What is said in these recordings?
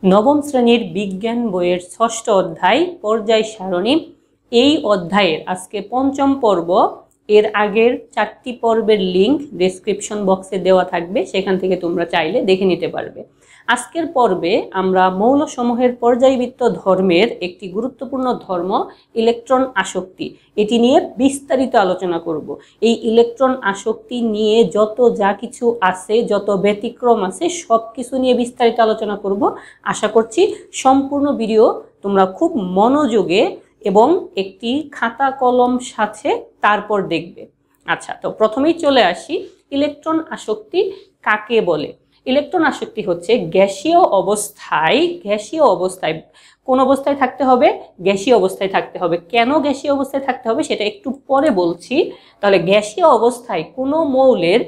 নবম শ্রেণীর বিজ্ঞান বইয়ের ষষ্ঠ অধ্যায় পর্যায় সারণী। এই অধ্যায়ের আজকে পঞ্চম পর্ব। এর আগের 4টি পর্বের লিঙ্ক ডেসক্রিপশন বক্সে দেওয়া থাকবে, সেখান থেকে তোমরা চাইলে দেখে নিতে পারবে। আজকের পর্বে আমরা মৌলসমূহের পর্যায়বৃত্ত ধর্মের একটি গুরুত্বপূর্ণ ধর্ম ইলেকট্রন আসক্তি, এটি নিয়ে বিস্তারিত আলোচনা করব। এই ইলেকট্রন আসক্তি নিয়ে যত যা কিছু আছে, যত ব্যতিক্রম আছে, সব কিছু নিয়ে বিস্তারিত আলোচনা করব। আশা করছি সম্পূর্ণ ভিডিও তোমরা খুব মনোযোগে এবং একটি খাতা কলম সাথে তারপর দেখবে। আচ্ছা, তো প্রথমেই চলে আসি, ইলেকট্রন আসক্তি কাকে বলে? ইলেকট্রন আসক্তি হচ্ছে গ্যাসীয় অবস্থায় কোন অবস্থায় থাকতে হবে? গ্যাসীয় অবস্থায় থাকতে হবে। কেন গ্যাসীয় অবস্থায় থাকতে হবে সেটা একটু পরে বলছি। তাহলে গ্যাসীয় অবস্থায় কোনো মৌলের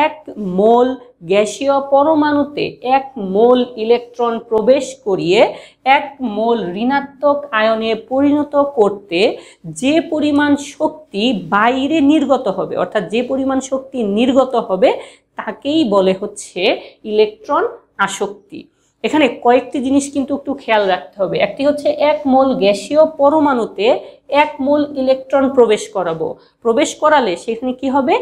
1 মোল গ্যাসীয় পরমাণুতে 1 মোল ইলেকট্রন প্রবেশ করিয়ে 1 মোল ঋণাত্মক আয়নে পরিণত করতে যে পরিমাণ শক্তি বাইরে নির্গত হবে, অর্থাৎ যে পরিমাণ শক্তি নির্গত হবে, তাকেই বলে হচ্ছে ইলেকট্রন আসক্তি। এখানে কয়েকটি জিনিস কিন্তু একটু খেয়াল রাখতে হবে। একটি হচ্ছে 1 মোল গ্যাসীয় পরমাণুতে 1 মোল ইলেকট্রন প্রবেশ করালে সেখানে কি হবে?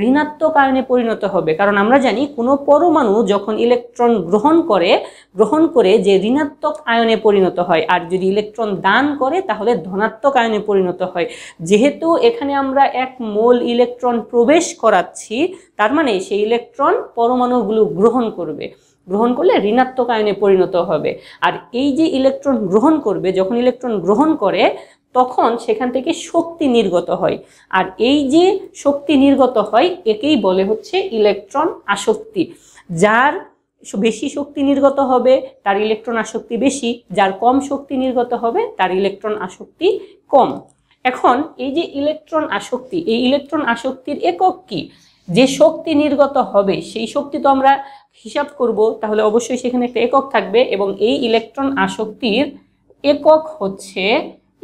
ঋণাত্মক আয়নে পরিণত হবে। কারণ আমরা জানি কোনো পরমাণু যখন ইলেকট্রন গ্রহণ করে যে ঋণাত্মক আয়নে পরিণত হয়, আর যদি ইলেকট্রন দান করে তাহলে ধনাত্মক আয়নে পরিণত হয়। যেহেতু এখানে আমরা 1 মোল ইলেকট্রন প্রবেশ করাচ্ছি, তার মানে সেই ইলেকট্রন পরমাণুগুলো গ্রহণ করলে ঋণাত্মক আয়নে পরিণত হবে। আর এই যে ইলেকট্রন গ্রহণ করবে, যখন ইলেকট্রন গ্রহণ করে তখন সেখান থেকে শক্তি নির্গত হয়, আর এই যে শক্তি নির্গত হয় একেই বলে হচ্ছে ইলেকট্রন আসক্তি। যার বেশি শক্তি নির্গত হবে তার ইলেকট্রন আসক্তি বেশি, যার কম শক্তি নির্গত হবে তার ইলেকট্রন আসক্তি কম। এখন এই যে ইলেকট্রন আসক্তি, এই ইলেকট্রন আসক্তির একক কি? যে শক্তি নির্গত হবে সেই শক্তি তো আমরা হিসাব করব, তাহলে অবশ্যই সেখানে একটা একক থাকবে, এবং এই ইলেকট্রন আসক্তির একক হচ্ছে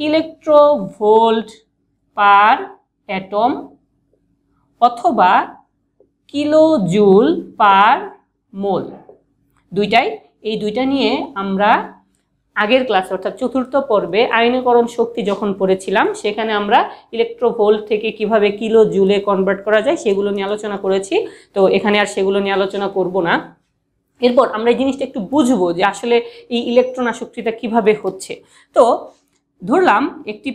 ইলেকট্রোভোল্ট পার অ্যাটম অথবা কিলোজুল পার মোল। এই দুইটা নিয়ে আমরা আগের ক্লাসে অর্থাৎ 4র্থ পর্বে আয়নীকরণ শক্তি যখন পড়েছিলাম, সেখানে আমরা ইলেকট্রোভোল্ট থেকে কিভাবে কিলো জুলে কনভার্ট করা যায় সেগুলো নিয়ে আলোচনা করেছি। তো এখানে আর সেগুলো নিয়ে আলোচনা করব না। এরপর আমরা এই জিনিসটা একটু বুঝবো যে আসলে এই ইলেকট্রন আসক্তিটা কিভাবে হচ্ছে। তো ধরলাম একটি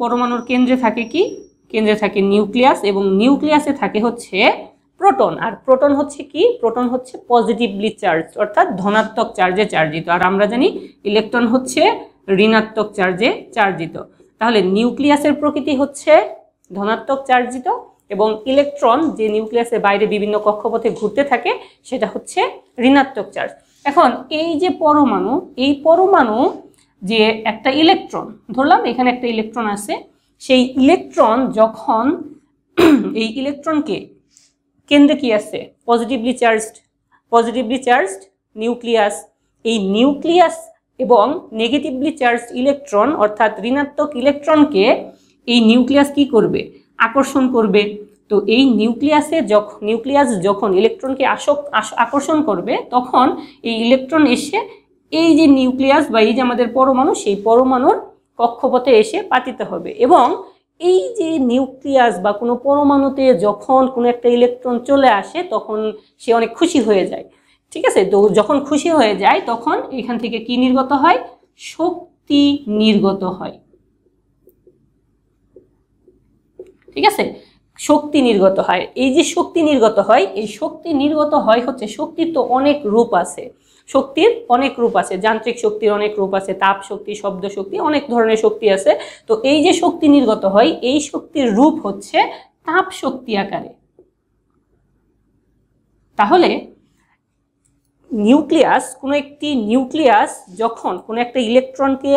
পরমাণুর কেন্দ্রে থাকে কি? কেন্দ্রে থাকে নিউক্লিয়াস, এবং নিউক্লিয়াসে থাকে হচ্ছে প্রোটন। আর প্রোটন হচ্ছে কি? প্রোটন হচ্ছে পজিটিভলি চার্জ, অর্থাৎ ধনাত্মক চার্জে চার্জিত। আর আমরা জানি ইলেকট্রন হচ্ছে ঋণাত্মক চার্জে চার্জিত। তাহলে নিউক্লিয়াসের প্রকৃতি হচ্ছে ধনাত্মক চার্জিত, এবং ইলেকট্রন যে নিউক্লিয়াসের বাইরে বিভিন্ন কক্ষপথে ঘুরতে থাকে সেটা হচ্ছে ঋণাত্মক চার্জ। এখন এই যে পরমাণু যে একটা ইলেকট্রন, ধরলাম এখানে একটা ইলেকট্রন আছে, সেই ইলেকট্রন যখন এই ইলেকট্রনকে কেন্দ্রে কি আছে? Positively charged nucleus. এই নিউক্লিয়াস এবং নেগেটিভলি চার্জড ইলেকট্রন অর্থাৎ ঋণাত্মক ইলেকট্রনকে এই নিউক্লিয়াস কি করবে? আকর্ষণ করবে। তো এই নিউক্লিয়াস যখন ইলেকট্রনকে আকর্ষণ করবে, তখন এই ইলেকট্রন এসে এই যে নিউক্লিয়াস বা এই যে আমাদের পরমাণু, সেই পরমাণুর কক্ষপথে এসে পাতিত হবে। এবং এই যে নিউক্লিয়াস বা কোনো পরমাণুতে যখন কোনো একটা ইলেকট্রন চলে আসে তখন সে অনেক খুশি হয়ে যায়। ঠিক আছে? তো যখন খুশি হয়ে যায় তখন এখান থেকে কি নির্গত হয়? শক্তি নির্গত হয়। ঠিক আছে? শক্তি নির্গত হয়। এই যে শক্তি নির্গত হয়, এই শক্তি নির্গত হয় হচ্ছে, শক্তির তো অনেক রূপ আছে, যান্ত্রিক শক্তির অনেক রূপ আছে, তাপ শক্তি, শব্দ শক্তি, অনেক ধরনের শক্তি আছে। তো এই যে শক্তি নির্গত হয়, এই শক্তির রূপ হচ্ছে তাপ শক্তি আকারে। তাহলে নিউক্লিয়াস যখন কোনো একটা ইলেকট্রনকে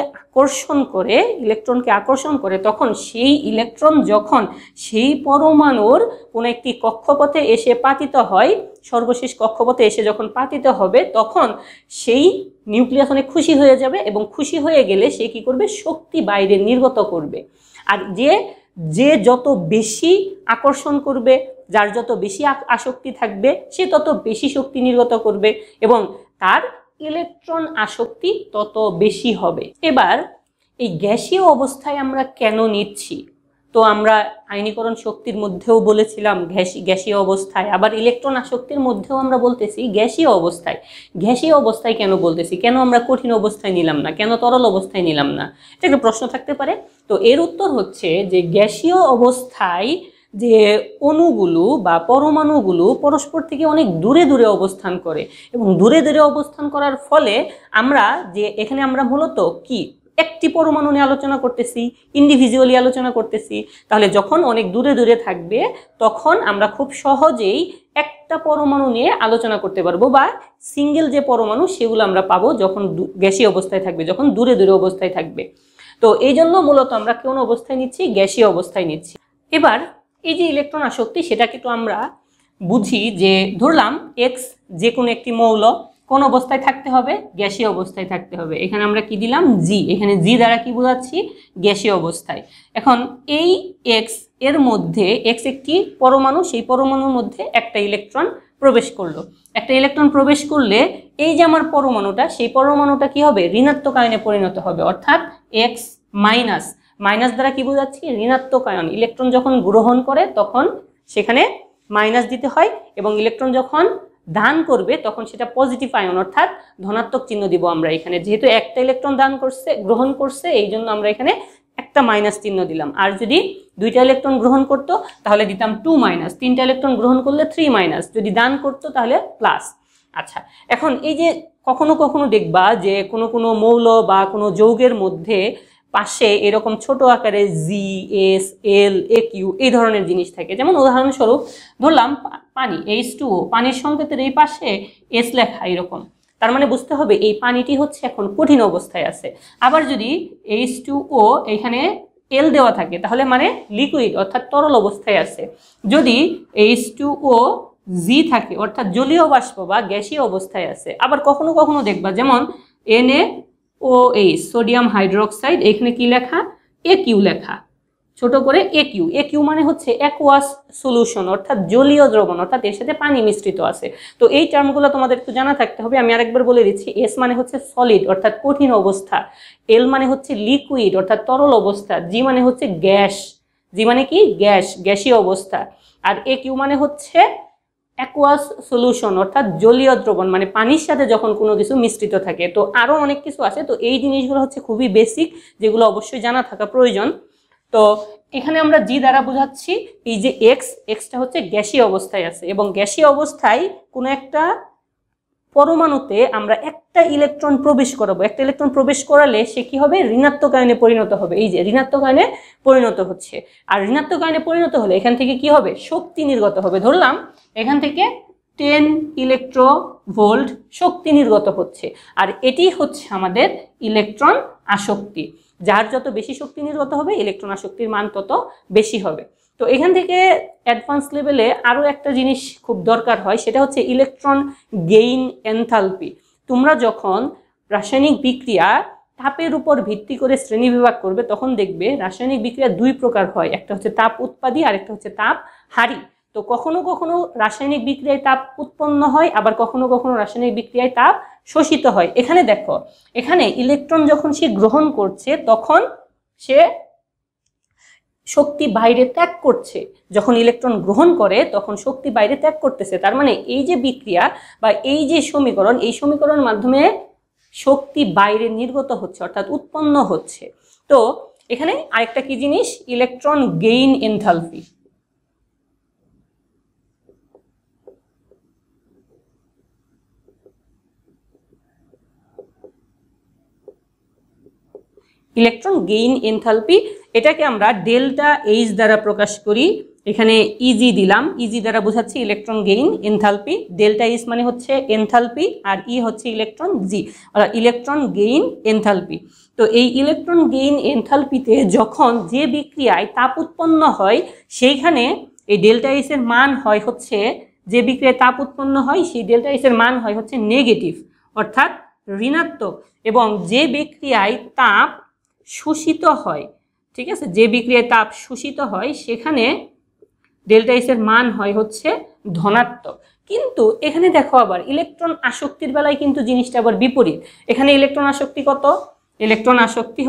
আকর্ষণ করে, তখন সেই ইলেকট্রন যখন সেই পরমাণুর কোনো একটি কক্ষপথে এসে পাতিত হয়, সর্বশেষ কক্ষপথে এসে যখন পাতিত হবে, তখন সেই নিউক্লিয়াস অনেক খুশি হয়ে যাবে, এবং খুশি হয়ে গেলে সে কি করবে? শক্তি বাইরে নির্গত করবে। আর যে যত বেশি আকর্ষণ করবে, যার যত বেশি আসক্তি থাকবে, সে তত বেশি শক্তি নির্গত করবে, এবং তার ইলেকট্রন আসক্তি তত বেশি হবে। এবার এই গ্যাসীয় অবস্থায় আমরা কেন নিচ্ছি? তো আমরা আয়নীকরণ শক্তির মধ্যেও বলেছিলাম গ্যাসীয় অবস্থায়, আবার ইলেকট্রন আসক্তির মধ্যেও আমরা বলতেছি গ্যাসীয় অবস্থায়। গ্যাসীয় অবস্থায় কেন বলতেছি? কেন আমরা কঠিন অবস্থায় নিলাম না, কেন তরল অবস্থায় নিলাম না? এটা একটা প্রশ্ন থাকতে পারে। তো এর উত্তর হচ্ছে যে গ্যাসীয় অবস্থায় যে অণুগুলো বা পরমাণুগুলো পরস্পর থেকে অনেক দূরে দূরে অবস্থান করে, এবং দূরে দূরে অবস্থান করার ফলে আমরা যে এখানে আমরা মূলত কি একটি পরমাণু নিয়ে আলোচনা করতেছি, ইন্ডিভিজুয়ালি আলোচনা করতেছি। তাহলে যখন অনেক দূরে দূরে থাকবে তখন আমরা খুব সহজেই একটা পরমাণু নিয়ে আলোচনা করতে পারবো, বা সিঙ্গেল যে পরমাণু সেগুলো আমরা পাবো যখন গ্যাসীয় অবস্থায় থাকবে, যখন দূরে দূরে অবস্থায় থাকবে। তো এই জন্য মূলত আমরা কোন অবস্থায় নিচ্ছি? গ্যাসীয় অবস্থায় নিচ্ছি। এবার এই যে ইলেকট্রন আসক্তি, সেটাকে তো আমরা বুঝি যে ধরলাম এক্স যে কোনো একটি মৌল কোন অবস্থায় থাকতে হবে? গ্যাসীয় অবস্থায় থাকতে হবে। এখানে আমরা কি দিলাম? জি। এখানে জি দ্বারা কি বোঝাচ্ছি? গ্যাসীয় অবস্থায়। এখন এই এক্স এর মধ্যে, এক্স একটি পরমাণু, সেই পরমাণুর মধ্যে একটা ইলেকট্রন প্রবেশ করলো। একটা ইলেকট্রন প্রবেশ করলে এই যে আমার পরমাণুটা, সেই পরমাণুটা কি হবে? ঋণাত্মক আয়নে পরিণত হবে, অর্থাৎ এক্স মাইনাস। মাইনাস দ্বারা কি বোঝাচ্ছি? ঋণাত্মক আয়ন। ইলেকট্রন যখন গ্রহণ করে তখন সেখানে মাইনাস দিতে হয়, এবং ইলেকট্রন যখন দান করবে তখন সেটা পজিটিভ আয়ন, অর্থাৎ ধনাত্মক চিহ্ন দিব আমরা এখানে। যেহেতু একটা ইলেকট্রন দান করছে, গ্রহণ করছে, এই জন্য আমরা এখানে একটা মাইনাস চিহ্ন দিলাম। আর যদি দুইটা ইলেকট্রন গ্রহণ করতো তাহলে দিতাম 2 মাইনাস, তিনটা ইলেকট্রন গ্রহণ করলে 3 মাইনাস, যদি দান করতো তাহলে প্লাস। আচ্ছা, এখন এই যে কখনো কখনো দেখবা যে কোনো কোনো মৌল বা কোনো যৌগের মধ্যে পাশে এরকম ছোট আকারে জি, এস, এল, এ, কিউ এই ধরনের জিনিস থাকে। যেমন উদাহরণস্বরূপ ধরলাম পানি, H2O, পানির সংকেতের এই পাশে এস লেখা এরকম, তার মানে বুঝতে হবে এই পানিটি হচ্ছে এখন কঠিন অবস্থায় আছে। আবার যদি H2O এখানে এল দেওয়া থাকে তাহলে মানে লিকুইড, অর্থাৎ তরল অবস্থায় আছে। যদি H2O জি থাকে অর্থাৎ জলীয় বাষ্প বা গ্যাসীয় অবস্থায় আছে। আবার কখনো কখনো দেখবা যেমন NaOH, সোডিয়াম হাইড্রোক্সাইড, এখানে কি লেখা? AQ লেখা, ছোট করে AQ। AQ মানে হচ্ছে অ্যাকুয়াস সলিউশন, অর্থাৎ জলীয় দ্রবণ, অর্থাৎ এর সাথে পানি মিশ্রিত আছে। তো এই টার্মগুলো তোমাদের একটু জানা থাকতে হবে। আমি আরেকবার বলে দিচ্ছি। এস মানে হচ্ছে সলিড, অর্থাৎ কঠিন অবস্থা। এল মানে হচ্ছে লিকুইড, অর্থাৎ তরল অবস্থা। জি মানে হচ্ছে গ্যাস, জি মানে কি? গ্যাস, গ্যাসীয় অবস্থা। আর AQ মানে হচ্ছে অ্যাকুয়াস সলিউশন, অর্থাৎ জলীয় দ্রবণ, মানে পানির সাথে যখন কোনো কিছু মিশ্রিত থাকে। তো আরও অনেক কিছু আছে। তো এই জিনিসগুলো হচ্ছে খুবই বেসিক, যেগুলো অবশ্যই জানা থাকা প্রয়োজন। তো এখানে আমরা জি দ্বারা বোঝাচ্ছি এই যে এক্সটা হচ্ছে গ্যাসীয় অবস্থায় আছে, এবং গ্যাসীয় অবস্থায় কোনো একটা পরমাণুতে আমরা একটা ইলেকট্রন প্রবেশ করাবো। একটা ইলেকট্রন প্রবেশ করালে সে কি হবে? ঋণাত্মক আয়নে পরিণত হবে। এই যে ঋণাত্মক আয়নে পরিণত হচ্ছে। আর ঋণাত্মক আয়নে পরিণত হলে এখান থেকে কি হবে? শক্তি নির্গত হবে। ধরলাম এখান থেকে 10 ইলেকট্রোভোল্ট শক্তি নির্গত হচ্ছে। আর এটি হচ্ছে আমাদের ইলেকট্রন আসক্তি। যার যত বেশি শক্তি নির্গত হবে ইলেকট্রন আসক্তির মান তত বেশি হবে। তো এখান থেকে অ্যাডভান্স লেভেলে আরও একটা জিনিস খুব দরকার হয়, সেটা হচ্ছে ইলেকট্রন গেইন এনথালপি। তোমরা যখন রাসায়নিক বিক্রিয়া তাপের উপর ভিত্তি করে শ্রেণীবিভাগ করবে তখন দেখবে রাসায়নিক বিক্রিয়া দুই প্রকার হয়, একটা হচ্ছে তাপ উৎপাদী আর একটা হচ্ছে তাপ হারি। তো কখনো কখনো রাসায়নিক বিক্রিয়ায় তাপ উৎপন্ন হয়, আবার কখনো কখনো রাসায়নিক বিক্রিয়ায় তাপ শোষিত হয়। এখানে দেখো, এখানে ইলেকট্রন যখন সে গ্রহণ করছে তখন সে শক্তি বাইরে ত্যাগ করছে। যখন ইলেকট্রন গ্রহণ করে তখন শক্তি বাইরে ত্যাগ করতেছে। তার মানে এই যে বিক্রিয়া বা এই যে সমীকরণ, এই সমীকরণের মাধ্যমে শক্তি বাইরে নির্গত হচ্ছে, অর্থাৎ উৎপন্ন হচ্ছে। তো এখানে আরেকটা কি জিনিস? Electron gain enthalpy. Electron gain enthalpy, এটাকে আমরা ডেল্টা এইচ দ্বারা প্রকাশ করি। এখানে ইজি দিলাম, ইজি দ্বারা বোঝাচ্ছি electron gain enthalpy. Delta H মানে হচ্ছে এনথালপি, আর ই হচ্ছে ইলেকট্রন জি, ইলেকট্রন গেইন এনথালপি। তো এই ইলেকট্রন গেইন এনথালপিতে যখন যে বিক্রিয়ায় তাপ উৎপন্ন হয় সেইখানে এই ডেল্টা এইচ এর মান হয় হচ্ছে, যে বিক্রিয়ায় তাপ উৎপন্ন হয় সেই ডেল্টা এইচ এর মান হয় হচ্ছে নেগেটিভ, অর্থাৎ ঋণাত্মক। এবং যে বিক্রিয়ায় তাপ শোষিত হয়, ঠিক আছে, যে বিক্রিয়ায় তাপ শোষিত হয় সেখানে ডেল্টা এইচ এর মান হয় হচ্ছে ধনাত্মক। কিন্তু এখানে দেখো আবার ইলেকট্রন আসক্তির বেলায় কিন্তু জিনিসটা আবার বিপরীত। এখানে ইলেকট্রন আসক্তি কত? ইলেকট্রন আসক্তি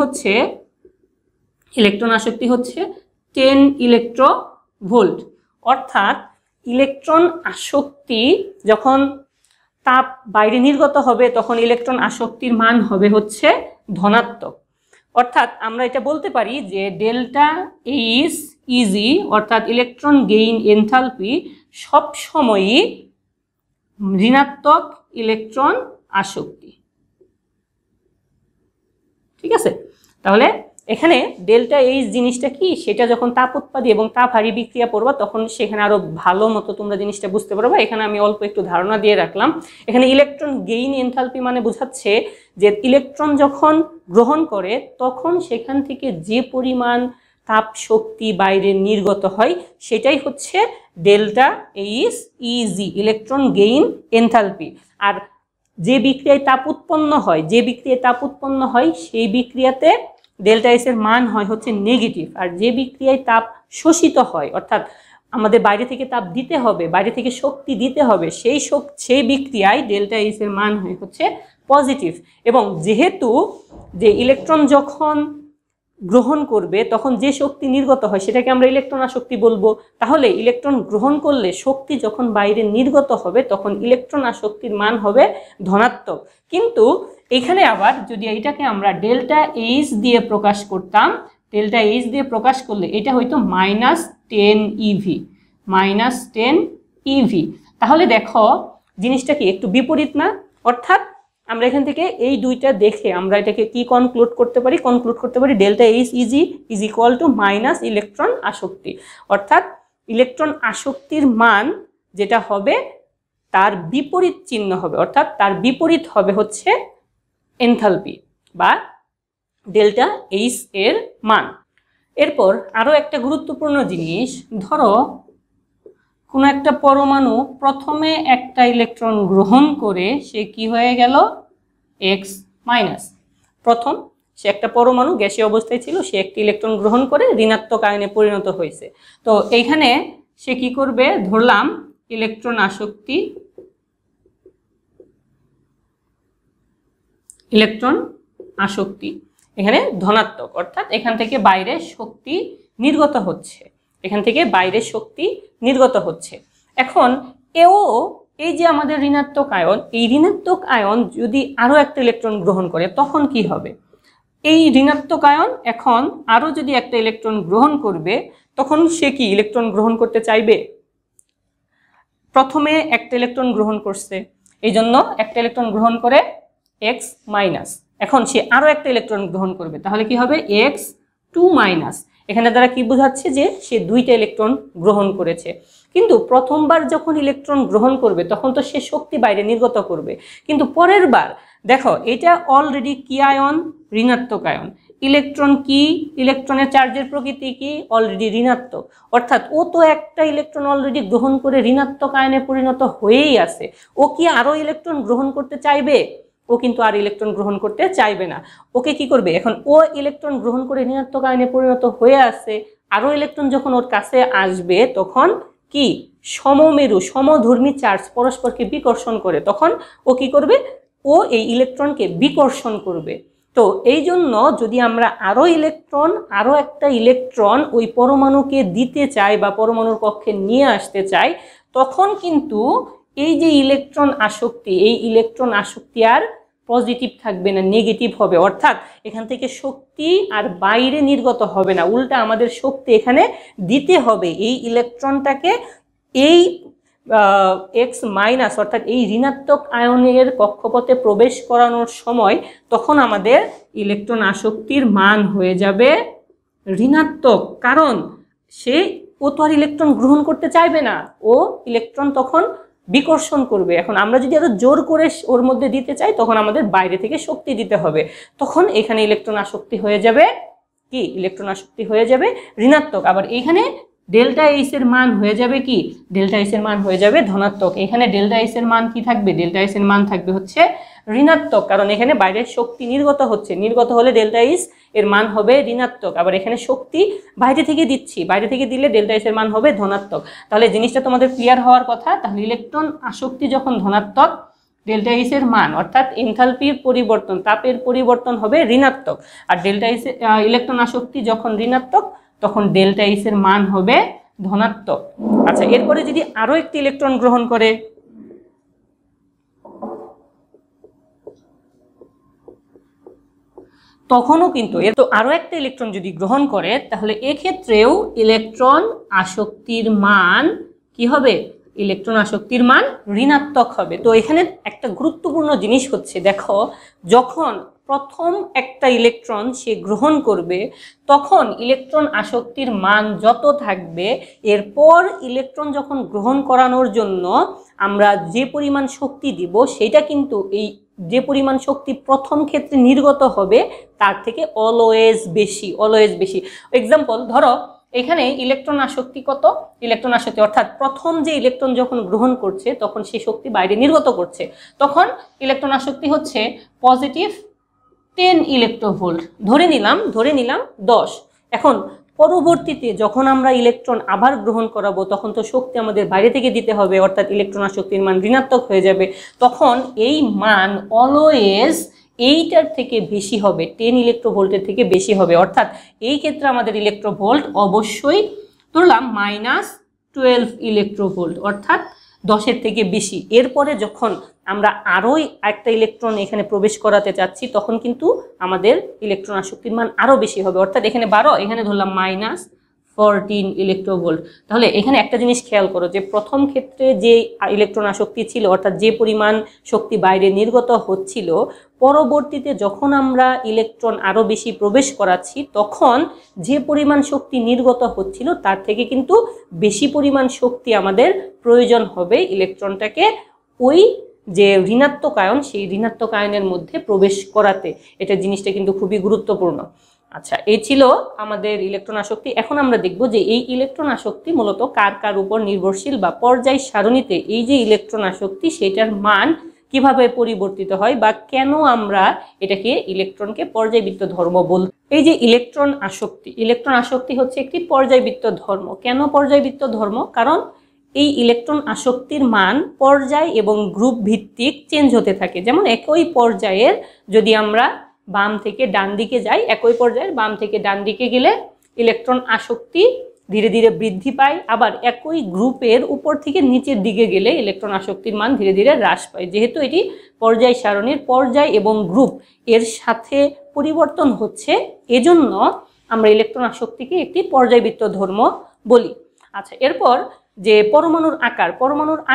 হচ্ছে 10 ইলেকট্রোভোল্ট। অর্থাৎ ইলেকট্রন আসক্তি যখন তাপ বাইরে নির্গত হবে তখন ইলেকট্রন আসক্তির মান হবে হচ্ছে ধনাত্মক। অর্থাৎ আমরা এটা বলতে পারি যে ডেল্টা এইচ ইজি অর্থাৎ ইলেকট্রন গেইন এনথালপি সব সময়ই ঋণাত্মক ইলেকট্রন আসক্তি। ঠিক আছে, তাহলে এখানে ডেল্টা এইচ জিনিসটা কি সেটা যখন তাপ উৎপাদী এবং তাপ হারি বিক্রিয়া পড়বা তখন সেখানে আরো ভালো মতো তোমরা জিনিসটা বুঝতে পারবা। এখানে আমি অল্প একটু ধারণা দিয়ে রাখলাম। এখানে ইলেকট্রন গেইন এনথালপি মানে বোঝাচ্ছে যে ইলেকট্রন যখন গ্রহণ করে তখন সেখান থেকে যে পরিমাণ তাপ শক্তি বাইরে নির্গত হয় সেটাই হচ্ছে delta H EG electron gain enthalpy. আর যে বিক্রিয়ায় তাপ উৎপন্ন হয় সেই বিক্রিয়াতে ডেল্টা এস এর মান হয় হচ্ছে নেগেটিভ। আর যে বিক্রিয়ায় তাপ শোষিত হয় অর্থাৎ আমাদের বাইরে থেকে তাপ দিতে হবে, বাইরে থেকে শক্তি দিতে হবে, সেই বিক্রিয়ায় ডেল্টা এস এর মান হয় হচ্ছে পজিটিভ। এবং যেহেতু যে ইলেকট্রন যখন গ্রহণ করবে তখন যে শক্তি নির্গত হয় সেটাকে আমরা ইলেকট্রন আসক্তি বলবো। তাহলে ইলেকট্রন গ্রহণ করলে শক্তি যখন বাইরে নির্গত হবে তখন ইলেকট্রন আসক্তির মান হবে ধনাত্মক। কিন্তু এখানে আবার যদি এটাকে আমরা ডেল্টা এইচ দিয়ে প্রকাশ করতাম, ডেল্টা এইচ দিয়ে প্রকাশ করলে এটা হয়তো -10 ইভি। তাহলে দেখো জিনিসটা কি একটু বিপরীত না? অর্থাৎ আমরা এখান থেকে এই দুইটা দেখে আমরা এটাকে কি কনক্লুড করতে পারি delta H easy is equal to minus electron আসক্তি। অর্থাৎ ইলেকট্রন আসক্তির মান যেটা হবে তার বিপরীত চিহ্ন হবে, অর্থাৎ তার বিপরীত হবে হচ্ছে এনথালপি বা ডেল্টা এইচ এর মান। এরপর আরো একটা গুরুত্বপূর্ণ জিনিস, ধরো কোনো একটা পরমাণু প্রথমে একটা ইলেকট্রন গ্রহণ করে সে কি হয়ে গেল এক্স মাইনাস। প্রথম সে একটা পরমাণু গ্যাসীয় অবস্থায় ছিল, সে একটি ইলেকট্রন গ্রহণ করে ঋণাত্মক আয়নে পরিণত হয়েছে। তো এইখানে সে কি করবে, ধরলাম ইলেকট্রন আসক্তি এখানে ধনাত্মক, অর্থাৎ এখান থেকে বাইরে শক্তি নির্গত হচ্ছে। এখন এই যে আমাদের ঋণাত্মক আয়ন, এই ঋণাত্মক আয়ন যদি আরো একটা ইলেকট্রন গ্রহণ করে তখন কি হবে? এই ঋণাত্মক আয়ন এখন আরো যদি একটা ইলেকট্রন গ্রহণ করবে তখন সে কি ইলেকট্রন গ্রহণ করতে চাইবে? প্রথমে একটা ইলেকট্রন গ্রহণ করছে, এই জন্য একটা ইলেকট্রন গ্রহণ করে এক্স মাইনাস। এখন সে আরো একটা ইলেকট্রন গ্রহণ করবে, তাহলে কি হবে এক্স টু মাইনাস। এখানে দ্বারা কি বোঝাচ্ছে যে সে দুইটা ইলেকট্রন গ্রহণ করেছে। কিন্তু প্রথমবার যখন ইলেকট্রন গ্রহণ করবে তখন তো সে শক্তি বাইরে নির্গত করবে, কিন্তু পরের বার দেখো এটা অলরেডি কি আয়ন? ঋণাত্মক আয়ন। ইলেকট্রন কি? ইলেকট্রনের চার্জের প্রকৃতি কি? অলরেডি ঋণাত্মক। অর্থাৎ ও তো একটা ইলেকট্রন অলরেডি গ্রহণ করে ঋণাত্মক আয়নে পরিণত হয়েই আছে। ও কি আরো ইলেকট্রন গ্রহণ করতে চাইবে? ও কিন্তু আর ইলেকট্রন গ্রহণ করতে চাইবে না। ওকে কি করবে, এখন ও ইলেকট্রন গ্রহণ করে ঋণাত্মক আয়নে পরিণত হয়ে আছে, আরো ইলেকট্রন যখন ওর কাছে আসবে তখন কি সমমেরু সমধর্মী চার্জ পরস্পরকে বিকর্ষণ করে, তখন ও কি করবে, ও এই ইলেকট্রনকে বিকর্ষণ করবে। তো এই জন্য যদি আমরা আরো একটা ইলেকট্রন ওই পরমাণুকে দিতে চাই বা পরমাণুর কক্ষে নিয়ে আসতে চাই, তখন কিন্তু এই যে ইলেকট্রন আসক্তি আর পজিটিভ থাকবে না, নেগেটিভ হবে। অর্থাৎ এখান থেকে শক্তি আর বাইরে নির্গত হবে না, উল্টা আমাদের শক্তি এখানে দিতে হবে এই ইলেকট্রনটাকে এই এক্স মাইনাস অর্থাৎ এই ঋণাত্মক আয়নের কক্ষপথে প্রবেশ করানোর সময় তখন আমাদের ইলেকট্রন আসক্তির মান হয়ে যাবে ঋণাত্মক, কারণ ও তো আর ইলেকট্রন গ্রহণ করতে চাইবে না, ও ইলেকট্রন তখন বিকর্ষণ করবে। এখন আমরা যদি আরো জোর করে ওর মধ্যে দিতে চাই তখন আমাদের বাইরে থেকে শক্তি দিতে হবে, তখন এখানে ইলেকট্রন আসক্তি হয়ে যাবে কি? ইলেকট্রন আসক্তি হয়ে যাবে ঋণাত্মক। আবার এইখানে ডেল্টা এইচ এর মান হয়ে যাবে কি? ডেল্টা এইচ এর মান হয়ে যাবে ধনাত্মক। এখানে ডেল্টা এইচ এর মান কি থাকবে? ডেল্টা এইচ এর মান থাকবে হচ্ছে ঋণাত্মক, কারণ এখানে বাইরের শক্তি নির্গত হচ্ছে, নির্গত হলে ডেল্টা ইস এর মান হবে ঋণাত্মক। আবার এখানে শক্তি বাইরে থেকে দিচ্ছি, বাইরে থেকে দিলে ডেল্টা ইস এর মান হবে ধনাত্মক। তাহলে জিনিসটা তোমাদের ক্লিয়ার হওয়ার কথা। তাহলে ইলেকট্রন আসক্তি যখন ধনাত্মক, ডেল্টা ইস এর মান অর্থাৎ এনথালপির পরিবর্তন, তাপের পরিবর্তন হবে ঋণাত্মক। আর ডেল্টা ইস ইলেকট্রন আসক্তি যখন ঋণাত্মক তখন ডেল্টা ইস এর মান হবে ধনাত্মক। আচ্ছা, এরপরে যদি আরো একটি ইলেকট্রন গ্রহণ করে, তখনও কিন্তু এর তো আরো একটা ইলেকট্রন যদি গ্রহণ করে, তাহলে এক্ষেত্রেও ইলেকট্রন আসক্তির মান কি হবে? ইলেকট্রন আসক্তির মান ঋণাত্মক হবে। তো এখানে একটা গুরুত্বপূর্ণ জিনিস হচ্ছে, দেখো যখন প্রথম একটা ইলেকট্রন সে গ্রহণ করবে তখন ইলেকট্রন আসক্তির মান যত থাকবে, এরপর ইলেকট্রন যখন গ্রহণ করানোর জন্য আমরা যে পরিমাণ শক্তি দিব সেটা কিন্তু এই যে পরিমাণ শক্তি প্রথম ক্ষেত্রে নির্গত হবে তার থেকে অলওয়েজ বেশি, অলওয়েজ বেশি। এক্সাম্পল ধরো এখানে ইলেকট্রন আসক্তি কত? ইলেকট্রন আসক্তি অর্থাৎ প্রথম যে ইলেকট্রন যখন গ্রহণ করছে তখন সেই শক্তি বাইরে নির্গত করছে, তখন ইলেকট্রন আসক্তি হচ্ছে পজিটিভ 10 ইলেকট্রোভোল্ট, ধরে নিলাম 10। এখন পরবর্তীতে যখন আমরা ইলেকট্রন আবার গ্রহণ করাবো তখন তো শক্তি আমাদের বাইরে থেকে দিতে হবে, অর্থাৎ ইলেকট্রন আসক্তির মান ঋণাত্মক হয়ে যাবে। তখন এই মান অলওয়েজ এইটার থেকে বেশি হবে, 10 ইলেকট্রোভোল্টের থেকে বেশি হবে। অর্থাৎ এই ক্ষেত্রে আমাদের ইলেকট্রোভোল্ট অবশ্যই ধরলাম -12 ইলেকট্রোভোল্ট, অর্থাৎ 10-এর থেকে বেশি। এরপরে যখন আমরা আরও একটা ইলেকট্রন এখানে প্রবেশ করাতে চাচ্ছি তখন কিন্তু আমাদের ইলেকট্রন আসক্তির মান আরও বেশি হবে, অর্থাৎ এখানে 12, এখানে ধরলাম -14 ইলেকট্রোভোল্ট। তাহলে এখানে একটা জিনিস খেয়াল করো যে প্রথম ক্ষেত্রে যে ইলেকট্রন আসক্তি ছিল, অর্থাৎ যে পরিমাণ শক্তি বাইরে নির্গত হচ্ছিল, পরবর্তীতে যখন আমরা ইলেকট্রন আরও বেশি প্রবেশ করাচ্ছি তখন যে পরিমাণ শক্তি নির্গত হচ্ছিল তার থেকে কিন্তু বেশি পরিমাণ শক্তি আমাদের প্রয়োজন হবে ইলেকট্রনটাকে ওই যে ঋণাত্মক আয়ন, সেই ঋণাত্মক আয়নের মধ্যে প্রবেশ করাতে। এটা জিনিসটা কিন্তু খুবই গুরুত্বপূর্ণ। আচ্ছা, এই ছিল আমাদের ইলেকট্রন আসক্তি। এখন আমরা দেখব যে এই ইলেকট্রন আসক্তি মূলত কার কার উপর নির্ভরশীল, বা পর্যায় সারণীতে এই যে ইলেকট্রন আসক্তি সেটার মান কিভাবে পরিবর্তিত হয়, বা কেন আমরা এটাকে ইলেকট্রনকে পর্যায়বৃত্ত ধর্ম বল। এই যে ইলেকট্রন আসক্তি হচ্ছে একটি পর্যায়বৃত্ত ধর্ম। কেন পর্যায়বৃত্ত ধর্ম? কারণ এই ইলেকট্রন আসক্তির মান পর্যায় এবং গ্রুপ ভিত্তিক চেঞ্জ হতে থাকে। যেমন একই পর্যায়ের যদি আমরা বাম থেকে ডান দিকে যাই, একই পর্যায়ের বাম থেকে ডান দিকে গেলে ইলেকট্রন আসক্তি ধীরে ধীরে বৃদ্ধি পায়, আবার একই গ্রুপের উপর থেকে নিচের দিকে গেলে ইলেকট্রন আসক্তির মান ধীরে ধীরে হ্রাস পায়। যেহেতু এটি পর্যায় সারণীর পর্যায় এবং গ্রুপ এর সাথে পরিবর্তন হচ্ছে, এজন্য আমরা ইলেকট্রন আসক্তিকে একটি পর্যায়বৃত্ত ধর্ম বলি। আচ্ছা, এরপর যে পরমাণুর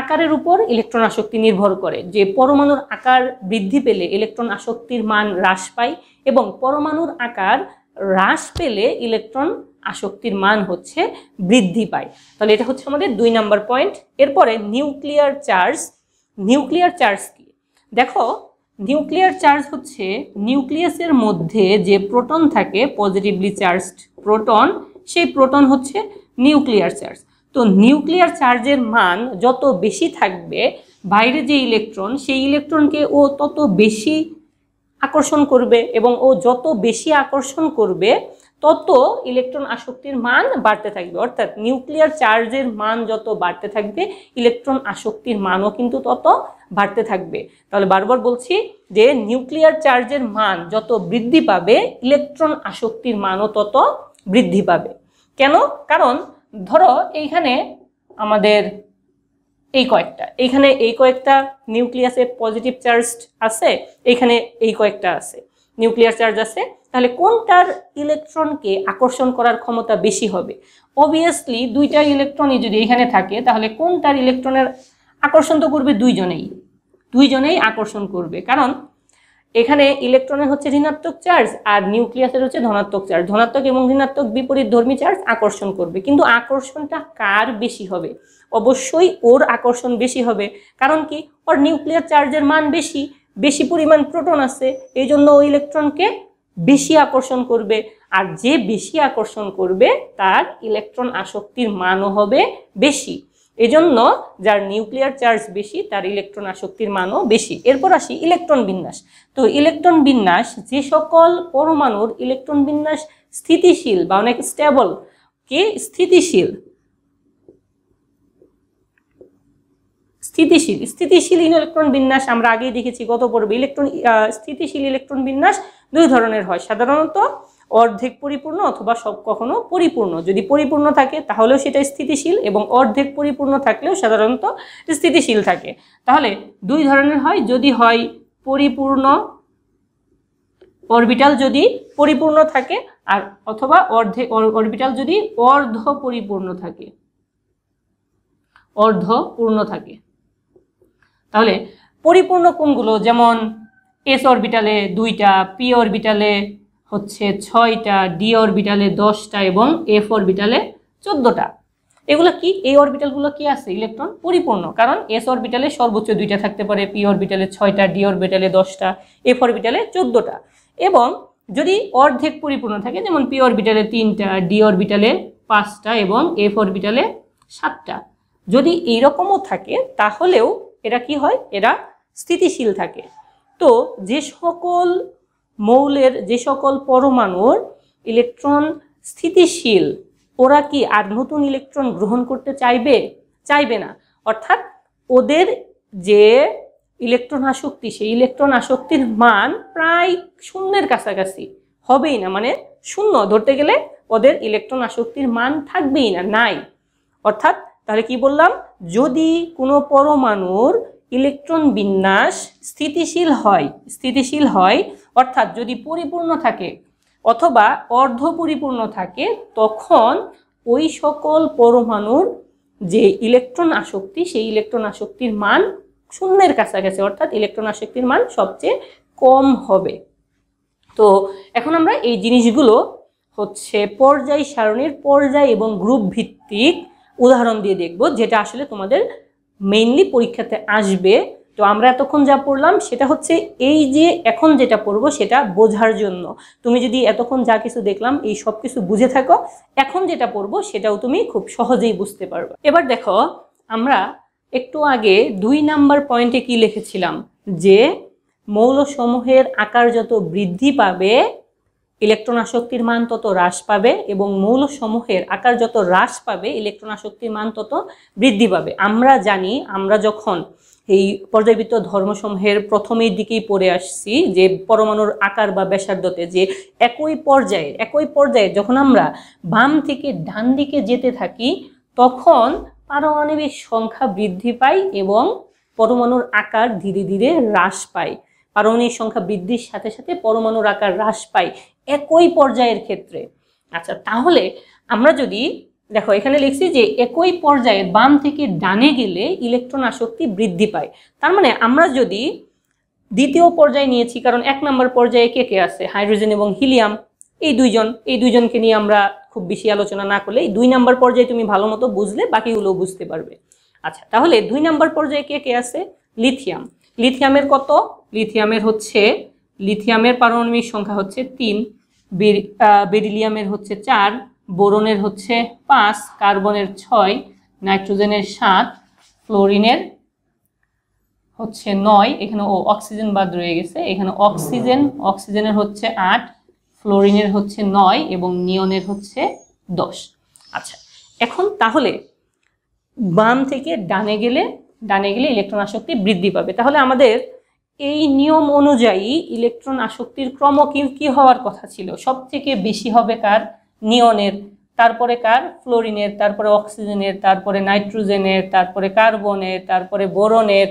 আকারের উপর ইলেকট্রন আসক্তি নির্ভর করে। যে পরমাণুর আকার বৃদ্ধি পেলে ইলেকট্রন আসক্তির মান হ্রাস পায়, এবং পরমাণুর আকার হ্রাস পেলে ইলেকট্রন আসক্তির মান হচ্ছে বৃদ্ধি পায়। তাহলে এটা হচ্ছে আমাদের 2 নম্বর পয়েন্ট। এরপরে নিউক্লিয়ার চার্জ কি? দেখো, নিউক্লিয়ার চার্জ হচ্ছে নিউক্লিয়াসের মধ্যে যে প্রোটন থাকে, পজিটিভলি চার্জড প্রোটন, সেই প্রোটন হচ্ছে নিউক্লিয়ার চার্জ। তো নিউক্লিয়ার চার্জের মান যত বেশি থাকবে, বাইরে যে ইলেকট্রন, সেই ইলেকট্রনকে ও তত বেশি আকর্ষণ করবে, এবং ও যত বেশি আকর্ষণ করবে তত ইলেকট্রন আসক্তির মান বাড়তে থাকবে। অর্থাৎ নিউক্লিয়ার চার্জের মান যত বাড়তে থাকবে ইলেকট্রন আসক্তির মানও কিন্তু তত বাড়তে থাকবে। তাহলে বারবার বলছি যে নিউক্লিয়ার চার্জের মান যত বৃদ্ধি পাবে ইলেকট্রন আসক্তির মানও তত বৃদ্ধি পাবে। কেন? কারণ ধরো এইখানে আমাদের এই কয়েকটা নিউক্লিয়াসে পজিটিভ চার্জ আছে, এইখানে এই কয়েকটা আছে নিউক্লিয়ার চার্জ আছে। তাহলে কোনটার ইলেকট্রনকে আকর্ষণ করার ক্ষমতা বেশি হবে? অবভিয়াসলি দুইটা ইলেকট্রনই যদি এখানে থাকে তাহলে কোনটার ইলেকট্রনের আকর্ষণ তো করবে? দুইজনেই আকর্ষণ করবে, কারণ এখানে ইলেকট্রনের হচ্ছে ঋণাত্মক চার্জ আর নিউক্লিয়াসের হচ্ছে ধনাত্মক চার্জ। ধনাত্মক এবং ঋণাত্মক বিপরীতধর্মী চার্জ আকর্ষণ করবে, কিন্তু আকর্ষণটা কার বেশি হবে? অবশ্যই ওর আকর্ষণ বেশি হবে। কারণ কি? ওর নিউক্লিয়ার চার্জের মান বেশি পরিমাণ প্রোটন আছে, এই জন্য ওই ইলেকট্রনকে বেশি আকর্ষণ করবে। আর যে বেশি আকর্ষণ করবে তার ইলেকট্রন আসক্তির মানও হবে বেশি। এজন্য যার নিউক্লিয়ার চার্জ বেশি তার ইলেকট্রন আসক্তির মানও বেশি। এরপর আসি ইলেকট্রন বিন্যাস। তো ইলেকট্রন বিন্যাস, যে সকল পরমাণুর ইলেকট্রন বিন্যাস স্থিতিশীল বা অনেক স্টেবল, কি স্থিতিশীল, স্থিতিশীল ইলেকট্রন বিন্যাস আমরা আগেই দেখেছি গত পর্বে। স্থিতিশীল ইলেকট্রন বিন্যাস দুই ধরনের হয়, সাধারণত অর্ধেক পরিপূর্ণ অথবা সব কখনো পরিপূর্ণ। যদি পরিপূর্ণ থাকে তাহলেও সেটা স্থিতিশীল, এবং অর্ধেক পরিপূর্ণ থাকলেও সাধারণত স্থিতিশীল থাকে। তাহলে দুই ধরনের হয়, যদি হয় পরিপূর্ণ অরবিটাল যদি পরিপূর্ণ থাকে, আর অথবা অরবিটাল যদি অর্ধ পরিপূর্ণ থাকে, অর্ধপূর্ণ থাকে। তাহলে পরিপূর্ণ কোনগুলো? যেমন এস অরবিটালে 2টা, পি অরবিটালে হচ্ছে 6টা, ডি অরবিটালে 10টা এবং এফ অরবিটালে 14টা। এগুলো কি? এই অরবিটালগুলো কি আছে? ইলেকট্রন পরিপূর্ণ, কারণ এস অরবিটালে সর্বোচ্চ 2টা থাকতে পারে, পি অরবিটালে 6টা, ডি অরবিটালে 10টা, এফ অরবিটালে 14টা। এবং যদি অর্ধেক পরিপূর্ণ থাকে, যেমন পি অরবিটালে 3টা, ডি অরবিটালে 5টা এবং এফ অরবিটালে 7টা, যদি এইরকমও থাকে তাহলেও এরা কি হয়? এরা স্থিতিশীল থাকে। তো যে সকল মৌলের, যে সকল পরমাণুর ইলেকট্রন স্থিতিশীল, ওরা কি আর নতুন ইলেকট্রন গ্রহণ করতে চাইবে না। অর্থাৎ ওদের যে ইলেকট্রন আসক্তি, সেই ইলেকট্রন আসক্তির মান প্রায় শূন্যের কাছাকাছি হবেই না, মানে শূন্য ধরতে গেলে ওদের ইলেকট্রন আসক্তির মান থাকবেই না, নাই। অর্থাৎ তাহলে কি বললাম? যদি কোনো পরমাণুর ইলেকট্রন বিন্যাস স্থিতিশীল হয়, অর্থাৎ যদি পরিপূর্ণ থাকে অথবা অর্ধ পরিপূর্ণ থাকে, তখন ওই সকল পরমাণুর যে ইলেকট্রন আসক্তি, সেই ইলেকট্রন আসক্তির মান শূন্যের কাছাকাছি, অর্থাৎ ইলেকট্রন আসক্তির মান সবচেয়ে কম হবে। তো এখন আমরা এই জিনিসগুলো হচ্ছে পর্যায় সারণীর পর্যায় এবং গ্রুপ ভিত্তিক উদাহরণ দিয়ে দেখব, যেটা আসলে তোমাদের মেইনলি পরীক্ষাতে আসবে। তো আমরা এতক্ষণ যা পড়লাম সেটা হচ্ছে এই যে এখন যেটা পড়বো সেটা বোঝার জন্য। তুমি যদি এতক্ষণ যা কিছু দেখলাম এই সব কিছু বুঝে থাকো, এখন যেটা পড়বো সেটাও তুমি খুব সহজেই বুঝতে পারবে। এবার দেখো, আমরা একটু আগে 2 নাম্বার পয়েন্টে কি লিখেছিলাম, যে মৌলসমূহের আকার যত বৃদ্ধি পাবে ইলেকট্রন আসক্তির মান তত হ্রাস পাবে, এবং মৌলসমূহের আকার যত হ্রাস পাবে ইলেকট্রন আসক্তির মান তত বৃদ্ধি পাবে। আমরা জানি, আমরা যখন এই পর্যায়বৃত্ত ধর্মসমূহের প্রথমের দিকেই পড়ে আসছি, যে পরমাণুর আকার বা ব্যাসার্ধতে যে একই পর্যায়ে যখন আমরা বাম থেকে ডান দিকে যেতে থাকি, তখন পারমাণবিক সংখ্যা বৃদ্ধি পায় এবং পরমাণুর আকার ধীরে ধীরে হ্রাস পায়। পারমাণবিক সংখ্যা বৃদ্ধির সাথে সাথে পরমাণুর আকার হ্রাস পায় একই পর্যায়ের ক্ষেত্রে। আচ্ছা, তাহলে আমরা যদি দেখো এখানে লিখছি যে একই পর্যায়ের বাম থেকে ডানে গেলে ইলেকট্রন আসক্তি বৃদ্ধি পায়। তার মানে আমরা যদি দ্বিতীয় পর্যায়ে নিয়েছি, কারণ 1 নম্বর পর্যায়ে কে কে আছে? হাইড্রোজেন এবং হিলিয়াম, এই দুইজনকে নিয়ে আমরা খুব বেশি আলোচনা না করলে এই 2 নম্বর পর্যায়ে তুমি ভালো মতো বুঝলে বাকিগুলো বুঝতে পারবে। আচ্ছা, তাহলে 2 নম্বর পর্যায়ে কে কে আছে? লিথিয়ামের কত? লিথিয়ামের পারমাণবিক সংখ্যা হচ্ছে 3, বেরিলিয়ামের হচ্ছে 4, বোরনের হচ্ছে 5, কার্বনের 6, নাইট্রোজেনের 7, ফ্লোরিনের হচ্ছে 9, এখানে অক্সিজেন বাদ রয়ে গেছে, এখানে অক্সিজেনের হচ্ছে 8, ফ্লোরিনের হচ্ছে 9 এবং নিয়নের হচ্ছে 10। আচ্ছা, এখন তাহলে বাম থেকে ডানে গেলে ইলেকট্রন আসক্তি বৃদ্ধি পাবে। তাহলে আমাদের এই নিয়ম অনুযায়ী ইলেকট্রন আসক্তির ক্রম কি হওয়ার কথা ছিল? সবথেকে বেশি হবে কার? নিয়নের, তারপরে কার? ফ্লোরিনের, তারপরে অক্সিজেনের, তারপরে নাইট্রোজেনের, তারপরে কার্বনের, তারপরে বোরনের,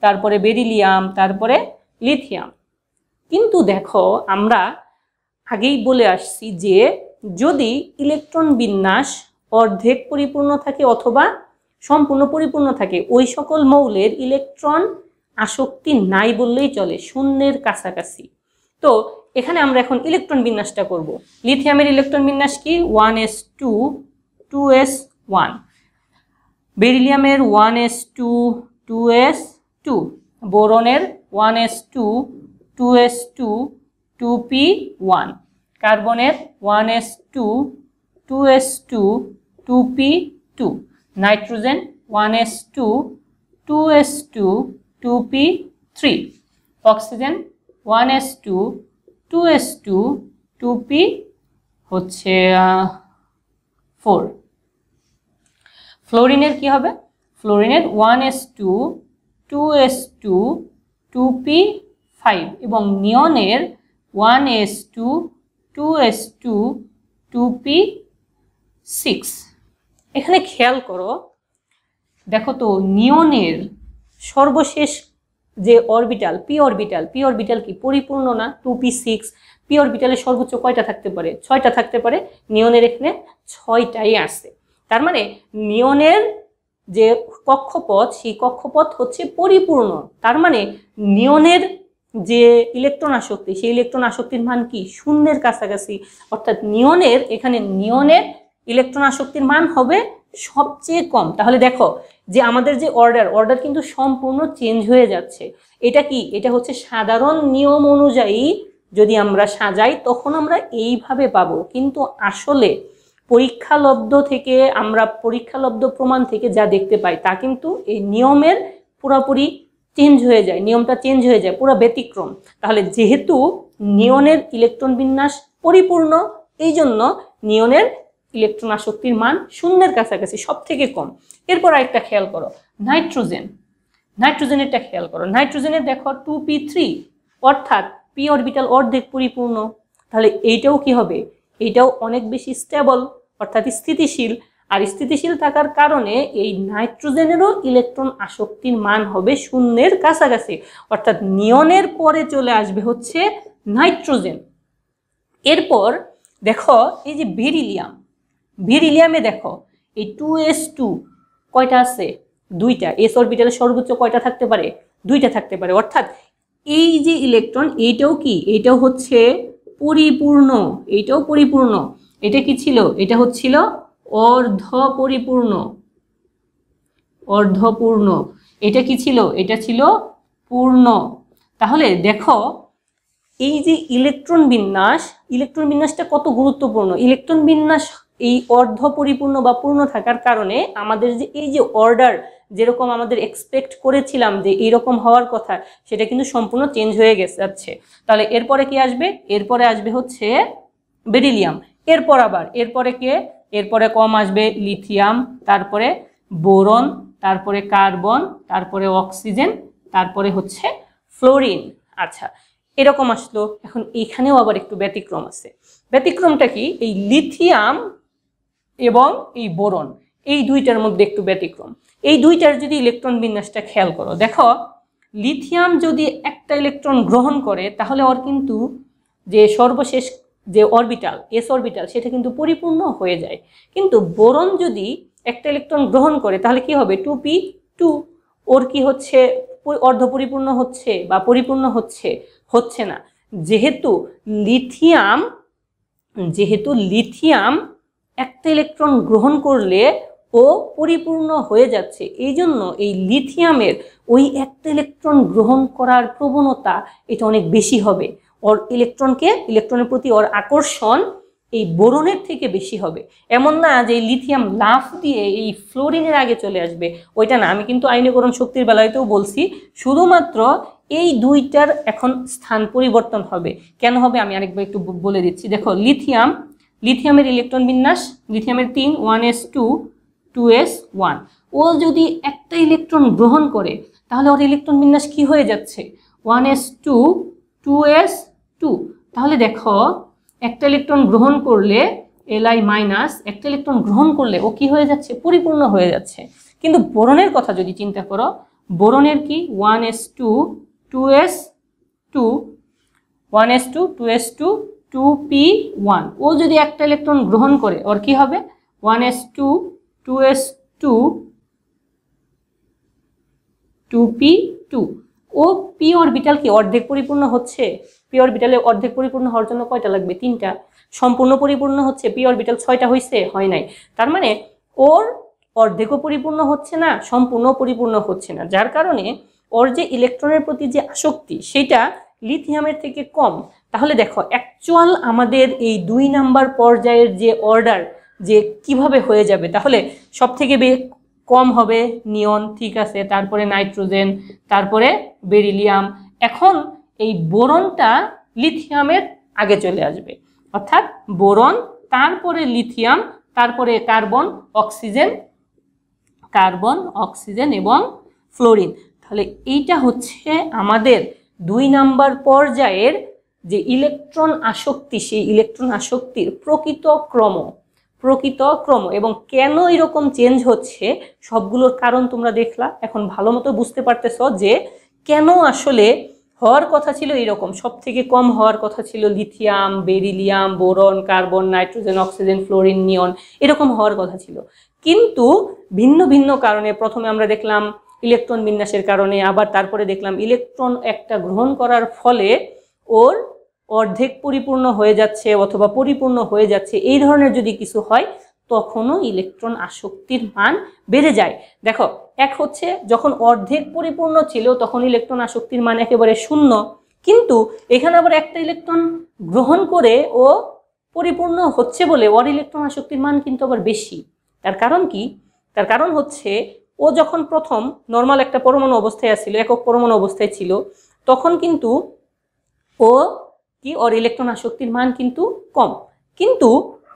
তারপরে বেরিলিয়াম, তারপরে লিথিয়াম। কিন্তু দেখো, আমরা আগেই বলে আসছি যে যদি ইলেকট্রন বিন্যাস অর্ধেক পরিপূর্ণ থাকে অথবা সম্পূর্ণ পরিপূর্ণ থাকে, ওই সকল মৌলের ইলেকট্রন আসক্তি নাই বললেই চলে, শূন্যের কাছাকাছি। তো এখানে আমরা এখন ইলেকট্রন বিন্যাসটা করব। লিথিয়ামের ইলেকট্রন বিন্যাস কি? 1s2 2s1, বেরিলিয়ামের 1s2 2s2, বোরনের 1s2 2s2 2p1, কার্বনের 1s2 2s2 2p2, nitrogen 1s2 2s2 2p3, oxygen 1s2 2s2 2p হচ্ছে 4। ফ্লোরিনের কি হবে? ফ্লোরিনের 1s2 2s2 2p5 এবং নিয়নের 1s2 2s2 2p6। এখানে খেয়াল করো, দেখো তো নিয়নের সর্বশেষ যে অরবিটাল পি অরবিটাল কি পরিপূর্ণ না? 2p6। পি অরবিটালে সর্বোচ্চ কয়টা থাকতে পারে? 6টা থাকতে পারে। নিয়নের এখানে 6টাই আছে। তার মানে নিয়নের যে কক্ষপথ, সেই কক্ষপথ হচ্ছে পরিপূর্ণ। তার মানে নিয়নের যে ইলেকট্রন আসক্তি, সেই ইলেকট্রন আসক্তির মান কি? শূন্যের কাছাকাছি। অর্থাৎ নিয়নের ইলেকট্রন আসক্তির মান হবে সবচেয়ে কম। তাহলে দেখো যে আমাদের যে অর্ডার কিন্তু সম্পূর্ণ চেঞ্জ হয়ে যাচ্ছে। এটা কি? এটা হচ্ছে সাধারণ নিয়ম অনুযায়ী যদি আমরা সাজাই তখন আমরা এইভাবে পাবো, কিন্তু আসলে পরীক্ষালব্ধ প্রমাণ থেকে যা দেখতে পাই তা কিন্তু এই নিয়মের পুরোপুরি চেঞ্জ হয়ে যায়, নিয়মটা চেঞ্জ হয়ে যায়, পুরো ব্যতিক্রম। তাহলে যেহেতু নিয়নের ইলেকট্রন বিন্যাস পরিপূর্ণ, এই জন্য নিয়নের ইলেকট্রন আসক্তির মান শূন্যের কাছাকাছি, সব থেকে কম। এরপর আরেকটা খেয়াল করো, নাইট্রোজেনেরটা খেয়াল করো। নাইট্রোজেনের দেখো 2p3, অর্থাৎ পি অরবিটাল অর্ধেক পরিপূর্ণ। তাহলে এইটাও কি হবে? এইটাও অনেক বেশি স্টেবল, অর্থাৎ স্থিতিশীল। আর স্থিতিশীল থাকার কারণে এই নাইট্রোজেনেরও ইলেকট্রন আসক্তির মান হবে শূন্যের কাছাকাছি, অর্থাৎ নিয়নের পরে চলে আসবে হচ্ছে নাইট্রোজেন। এরপর দেখো এই যে বেরিলিয়ামে দেখো এই 2s2 কয়টা আছে? 2টা। এস অরবিটালে সর্বোচ্চ কয়টা থাকতে পারে? 2টা থাকতে পারে। অর্থাৎ এই যে ইলেকট্রন, এইটাও কি? এইটাও হচ্ছে পরিপূর্ণ, এইটাও পরিপূর্ণ। এটা কি ছিল? এটা হচ্ছিল অর্ধপূর্ণ। এটা কি ছিল? এটা ছিল পূর্ণ। তাহলে দেখো এই যে ইলেকট্রন বিন্যাসটা কত গুরুত্বপূর্ণ। ইলেকট্রন বিন্যাস এই অর্ধ পরিপূর্ণ বা পূর্ণ থাকার কারণে আমাদের যে এই যে অর্ডার যেরকম আমাদের এক্সপেক্ট করেছিলাম যে এইরকম হওয়ার কথা, সেটা কিন্তু সম্পূর্ণ চেঞ্জ হয়ে যাচ্ছে। তাহলে এরপরে কি আসবে? এরপরে আসবে হচ্ছে বেরিলিয়াম। এরপরে কম আসবে লিথিয়াম, তারপরে বোরন, তারপরে কার্বন, তারপরে অক্সিজেন, তারপরে হচ্ছে ফ্লোরিন। আচ্ছা, এরকম আসলো। এখন এখানেও আবার একটু ব্যতিক্রম আছে। ব্যতিক্রমটা কি? এই লিথিয়াম এবং এই বোরন, এই দুইটার মধ্যে একটু ব্যতিক্রম। এই দুইটার যদি ইলেকট্রন বিন্যাসটা খেয়াল করো, দেখো লিথিয়াম যদি একটা ইলেকট্রন গ্রহণ করে তাহলে ওর কিন্তু যে সর্বশেষ যে অরবিটাল এস অরবিটাল সেটা কিন্তু পরিপূর্ণ হয়ে যায়। কিন্তু বোরন যদি একটা ইলেকট্রন গ্রহণ করে তাহলে কি হবে? 2p2। ওর কি হচ্ছে? অর্ধপরিপূর্ণ হচ্ছে বা পরিপূর্ণ হচ্ছে না। যেহেতু লিথিয়াম একটা ইলেকট্রন গ্রহণ করলে ও পরিপূর্ণ হয়ে যাচ্ছে, এই জন্য এই লিথিয়ামের ওই একটা ইলেকট্রন গ্রহণ করার প্রবণতা এটা অনেক বেশি হবে। ওর ইলেকট্রনের প্রতি ওর আকর্ষণ এই বোরনের থেকে বেশি হবে। এমন না যে লিথিয়াম লাফ দিয়ে এই ফ্লোরিনের আগে চলে আসবে, ওইটা না। আমি কিন্তু আয়নীকরণ শক্তির বেলাতেও বলছি, শুধুমাত্র এই দুইটার এখন স্থান পরিবর্তন হবে। কেন হবে আমি আরেকবার একটু বলে দিচ্ছি। দেখো লিথিয়ামের ইলেকট্রন বিন্যাস, লিথিয়ামের 3 1s2 2s1। ও যদি একটা ইলেকট্রন গ্রহণ করে তাহলে ওর ইলেকট্রন বিন্যাস কি হয়ে যাচ্ছে? 1s2 2s2। তাহলে দেখো একটা ইলেকট্রন গ্রহণ করলে Li- একটা ইলেকট্রন গ্রহণ করলে ও কি হয়ে যাচ্ছে? পরিপূর্ণ হয়ে যাচ্ছে। কিন্তু বোরনের কথা যদি চিন্তা করো, বোরনের কি? 1s2 2s2 2p1। ও যদি একটা ইলেকট্রন গ্রহণ করে ওর কি হবে? 1s2 2s2 2p2। O P orbital কি অর্ধেক পরিপূর্ণ হচ্ছে? পি অরবিটালে অর্ধেক পরিপূর্ণ হওয়ার জন্য কয়টা লাগবে? 3টা। সম্পূর্ণ পরিপূর্ণ হচ্ছে পি অরবিটাল 6টা হয়েছে? হয় নাই। তার মানে ওর অর্ধেকও পরিপূর্ণ হচ্ছে না, সম্পূর্ণ পরিপূর্ণ হচ্ছে না, যার কারণে ওর যে ইলেকট্রনের প্রতি যে আসক্তি সেটা লিথিয়ামের থেকে কম। তাহলে দেখো অ্যাকচুয়াল আমাদের এই 2 নাম্বার পর্যায়ের যে অর্ডার যে কিভাবে হয়ে যাবে, তাহলে সব থেকে কম হবে নিয়ন, ঠিক আছে, তারপরে নাইট্রোজেন, তারপরে বেরিলিয়াম। এখন এই বোরনটা লিথিয়ামের আগে চলে আসবে, অর্থাৎ বোরন, তারপরে লিথিয়াম, তারপরে কার্বন, অক্সিজেন এবং ফ্লোরিন। তাহলে এইটা হচ্ছে আমাদের 2 নাম্বার পর্যায়ের যে ইলেকট্রন আসক্তি, সেই ইলেকট্রন আসক্তির প্রকৃত ক্রম এবং কেন এরকম চেঞ্জ হচ্ছে সবগুলোর কারণ তোমরা দেখলা। এখন ভালো মতো বুঝতে পারতেছ যে কেন আসলে হওয়ার কথা ছিল এরকম, সব থেকে কম হওয়ার কথা ছিল lithium, beryllium, boron, carbon, nitrogen, oxygen, fluorine, neon, এরকম হওয়ার কথা ছিল। কিন্তু ভিন্ন ভিন্ন কারণে, প্রথমে আমরা দেখলাম ইলেকট্রন বিন্যাসের কারণে, আবার তারপরে দেখলাম ইলেকট্রন একটা গ্রহণ করার ফলে ওর অর্ধেক পরিপূর্ণ হয়ে যাচ্ছে অথবা পরিপূর্ণ হয়ে যাচ্ছে, এই ধরনের যদি কিছু হয় তখনও ইলেকট্রন আসক্তির মান বেড়ে যায়। দেখো, এক হচ্ছে যখন অর্ধেক পরিপূর্ণ ছিল তখন ইলেকট্রন আসক্তির মান একেবারে 0, কিন্তু এখানে আবার একটা ইলেকট্রন গ্রহণ করে ও পরিপূর্ণ হচ্ছে বলে ওর ইলেকট্রন আসক্তির মান কিন্তু আবার বেশি। তার কারণ কি? তার কারণ হচ্ছে ও যখন প্রথম নর্মাল একটা পরমাণু অবস্থায় ছিল, একক পরমাণু অবস্থায় ছিল, তখন কিন্তু ওর ইলেকট্রন আসক্তির মান কিন্তু কম। কিন্তু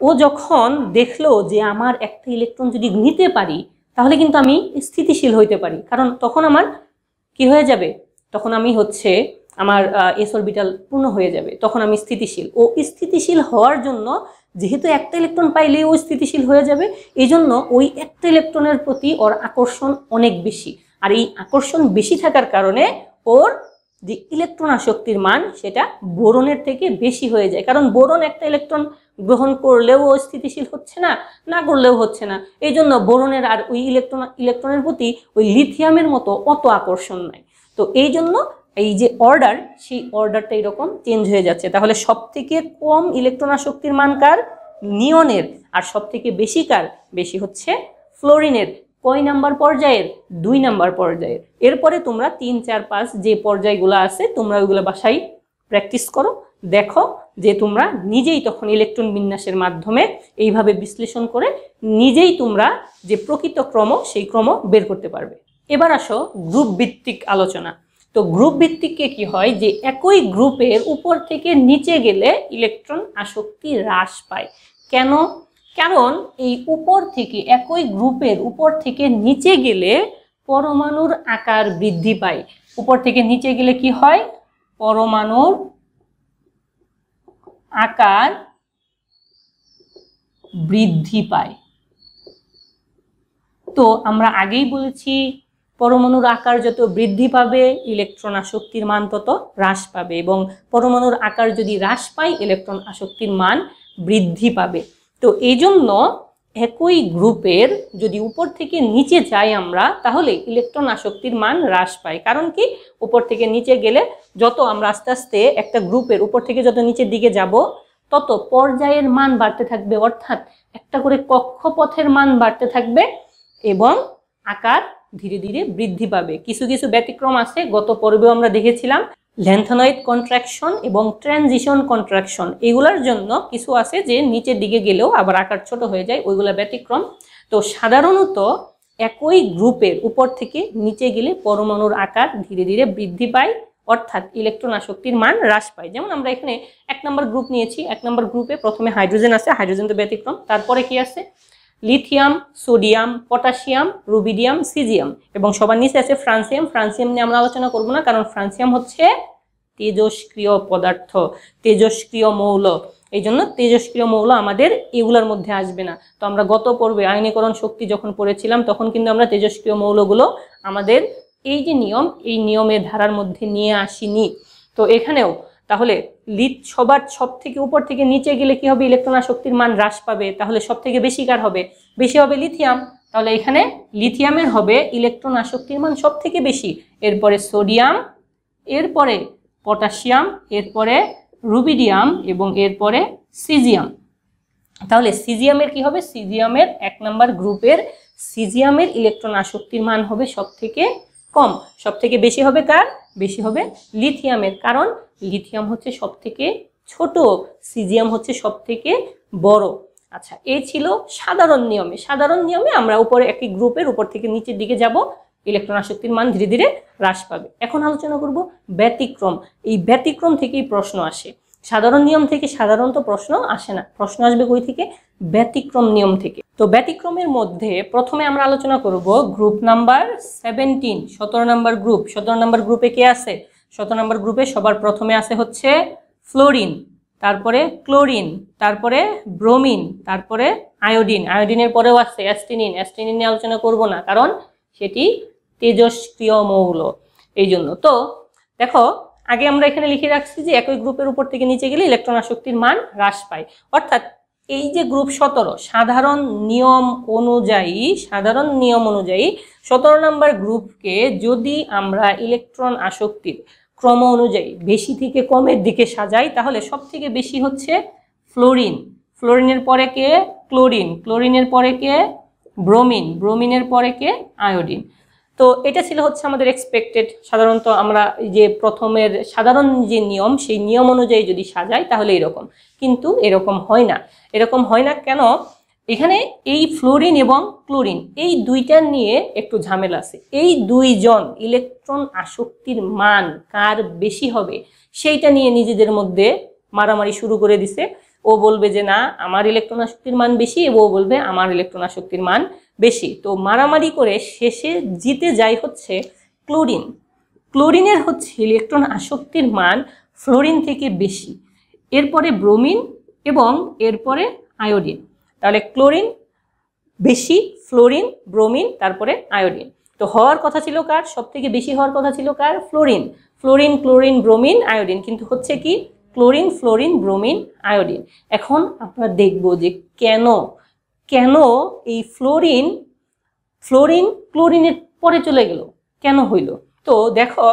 ও যখন দেখলো যে আমার একটা ইলেকট্রন যদি নিতে পারি তাহলে কিন্তু আমি স্থিতিশীল হইতে পারি, কারণ তখন আমার কি হয়ে যাবে, তখন আমি আমার এস অরবিটাল পূর্ণ হয়ে যাবে, তখন আমি স্থিতিশীল। ও স্থিতিশীল হওয়ার জন্য যেহেতু একটা ইলেকট্রন পাইলে ও স্থিতিশীল হয়ে যাবে, এই জন্য ওই একটা ইলেকট্রনের প্রতি ওর আকর্ষণ অনেক বেশি। আর এই আকর্ষণ বেশি থাকার কারণে ওর যে ইলেকট্রন আসক্তির মান সেটা বোরনের থেকে বেশি হয়ে যায়, কারণ বোরন একটা ইলেকট্রন গ্রহণ করলেও ও স্থিতিশীল হচ্ছে না, না করলেও হচ্ছে না। এই জন্য বোরনের আর ওই ইলেকট্রনের প্রতি ওই লিথিয়ামের মতো অত আকর্ষণ নাই। তো এই জন্য এই যে অর্ডার, সেই অর্ডারটা এরকম চেঞ্জ হয়ে যাচ্ছে। তাহলে সব থেকে কম ইলেকট্রন আসক্তির মান কার? নিয়নের। আর সব থেকে বেশি কার? বেশি হচ্ছে ফ্লোরিনের। কয় নাম্বার পর্যায়ের? 2 নাম্বার পর্যায়ের। এরপরে তোমরা 3, 4, 5 যে পর্যায়গুলো আছে তোমরা ওইগুলো বাসায় প্র্যাকটিস করো, দেখো যে তোমরা নিজেই তখন ইলেকট্রন বিন্যাসের মাধ্যমে এইভাবে বিশ্লেষণ করে নিজেই তোমরা যে প্রকৃত ক্রম সেই ক্রম বের করতে পারবে। এবার আসো গ্রুপ ভিত্তিক আলোচনা। তো গ্রুপ ভিত্তিকে কি হয় যে একই গ্রুপের উপর থেকে নিচে গেলে ইলেকট্রন আসক্তি হ্রাস পায়। কেন? কারণ এই উপর থেকে, একই গ্রুপের উপর থেকে নিচে গেলে পরমাণুর আকার বৃদ্ধি পায়। উপর থেকে নিচে গেলে কি হয়? পরমাণুর আকার বৃদ্ধি পায়। তো আমরা আগেই বলেছি পরমাণুর আকার যত বৃদ্ধি পাবে ইলেকট্রন আসক্তির মান তত হ্রাস পাবে, এবং পরমাণুর আকার যদি হ্রাস পায় ইলেকট্রন আসক্তির মান বৃদ্ধি পাবে। তো এই জন্য একই গ্রুপের যদি উপর থেকে নিচে যাই আমরা, তাহলে ইলেকট্রন আসক্তির মান হ্রাস পায়। কারণ কি? উপর থেকে নিচে গেলে যত আমরা আস্তে আস্তে একটা গ্রুপের উপর থেকে যত নিচের দিকে যাব তত পর্যায়ের মান বাড়তে থাকবে, অর্থাৎ একটা করে কক্ষপথের মান বাড়তে থাকবে এবং আকার ধীরে ধীরে বৃদ্ধি পাবে। কিছু কিছু ব্যতিক্রম আছে, গত পর্বেও আমরা দেখেছিলাম ল্যান্থনয়েড কন্ট্রাকশন এবং ট্রানজিশন কন্ট্রাকশন, এগুলোর জন্য কিছু আছে যে নিচের দিকে গেলেও আবার আকার ছোট হয়ে যায়, ওইগুলো ব্যতিক্রম। তো সাধারণত একই গ্রুপের উপর থেকে নিচে গেলে পরমাণুর আকার ধীরে ধীরে বৃদ্ধি পায়, অর্থাৎ ইলেকট্রন আসক্তির মান হ্রাস পায়। যেমন আমরা এখানে 1 নম্বর গ্রুপ নিয়েছি, 1 নম্বর গ্রুপে প্রথমে হাইড্রোজেন আছে, হাইড্রোজেন তো ব্যতিক্রম, তারপরে কি আছে? Lithium, sodium, potassium, rubidium, caesium, এবং সবার নিচে আছে ফ্রান্সিয়াম। ফ্রান্সিয়াম নিয়ে আমরা আলোচনা করব না, কারণ ফ্রান্সিয়াম হচ্ছে তেজস্ক্রিয় পদার্থ, তেজস্ক্রিয় মৌল। এই জন্য তেজস্ক্রিয় মৌল আমাদের এগুলোর মধ্যে আসবে না। তো আমরা গত পর্বে আয়নীকরণ শক্তি যখন পড়েছিলাম তখন কিন্তু আমরা তেজস্ক্রিয় মৌলগুলো আমাদের এই যে নিয়ম, এই নিয়মের ধারার মধ্যে নিয়ে আসিনি। তো এখানেও তাহলে সব থেকে উপর থেকে নিচে গেলে কি হবে? ইলেকট্রন আসক্তির মান হ্রাস পাবে। তাহলে সব থেকে বেশি কার হবে? বেশি হবে লিথিয়াম। তাহলে এখানে লিথিয়ামের হবে ইলেকট্রন আসক্তির মান সব থেকে বেশি, এরপরে সোডিয়াম, এরপরে পটাশিয়াম, এরপরে রুবিডিয়াম এবং এরপরে সিজিয়াম। তাহলে সিজিয়ামের কি হবে? সিজিয়ামের 1 নম্বর গ্রুপের সিজিয়ামের ইলেকট্রন আসক্তির মান হবে সব থেকে কম। সব থেকে বেশি হবে কার? বেশি হবে লিথিয়ামের, কারণ লিথিয়াম হচ্ছে সব থেকে ছোট, সিজিয়াম হচ্ছে সব থেকে বড়। আচ্ছা, এই ছিল সাধারণ নিয়মে। সাধারণ নিয়মে আমরা উপরে একটি গ্রুপের উপর থেকে নিচের দিকে যাব, ইলেকট্রন আসক্তির মান ধীরে ধীরে হ্রাস পাবে। এখন আলোচনা করব ব্যতিক্রম। এই ব্যতিক্রম থেকেই প্রশ্ন আসে। সাধারণ নিয়ম থেকে সাধারণত প্রশ্ন আসে না, প্রশ্ন আসবে কই থেকে? ব্যতিক্রম নিয়ম থেকে। তো ব্যতিক্রমের মধ্যে প্রথমে আমরা আলোচনা করব গ্রুপ নাম্বার 17, 17 নম্বর গ্রুপ। 17 নম্বর গ্রুপে কে আছে? 17 নম্বর গ্রুপে সবার প্রথমে আছে হচ্ছে ফ্লোরিন, তারপরে ক্লোরিন, তারপরে ব্রোমিন, তারপরে আয়োডিন। আয়োডিনের পরেও আছে অ্যাস্টিনিন। অ্যাস্টিনিন নিয়ে আলোচনা করব না, কারণ সেটি তেজস্ক্রিয় মৌল, এই জন্য। তো দেখো, আগে আমরা এখানে লিখে রাখছি যে একই গ্রুপের উপর থেকে নিচে গেলে ইলেকট্রন আসক্তির মান হ্রাস পায়। অর্থাৎ এই যে গ্রুপ 17, সাধারণ নিয়ম অনুযায়ী 17 নম্বর গ্রুপকে যদি আমরা ইলেকট্রন আসক্তির ক্রম অনুযায়ী বেশি থেকে কমের দিকে সাজাই, তাহলে সব থেকে বেশি হচ্ছে ফ্লোরিন, ফ্লোরিনের পরে কে? ক্লোরিন, ক্লোরিনের পরে কে? ব্রোমিন, ব্রোমিনের পরে কে? আয়োডিন। তো এটা ছিল হচ্ছে আমাদের এক্সপেক্টেড। সাধারণত আমরা যে প্রথমের সাধারণ যে নিয়ম, সেই নিয়ম অনুযায়ী যদি সাজাই তাহলে এরকম, কিন্তু এরকম হয় না। এরকম হয় না কেন? এখানে এই ফ্লোরিন এবং ক্লোরিন এই দুইটা নিয়ে একটু ঝামেলা আছে। এই দুইজন ইলেকট্রন আসক্তির মান কার বেশি হবে সেইটা নিয়ে নিজেদের মধ্যে মারামারি শুরু করে দিছে। ও বলবে যে না, আমার ইলেকট্রন আসক্তির মান বেশি, ও বলবে আমার ইলেকট্রন আসক্তির মান বেশি। তো মারামারি করে শেষে জিতে যায় হচ্ছে ক্লোরিন। ক্লোরিনের হচ্ছে ইলেকট্রন আসক্তির মান ফ্লোরিন থেকে বেশি, এরপরে ব্রোমিন এবং এরপরে আয়োডিন। তাহলে ক্লোরিন বেশি, ফ্লোরিন, ব্রোমিন, তারপরে আয়োডিন। তো হওয়ার কথা ছিল কার? সব থেকে বেশি হওয়ার কথা ছিল কার? Fluorine. Fluorine, chlorine, bromine, iodine, কিন্তু হচ্ছে কি? Chlorine, fluorine, bromine, iodine. এখন আমরা দেখব যে কেন এই ফ্লোরিন ক্লোরিনের পরে চলে গেল, কেন হইল। তো দেখো,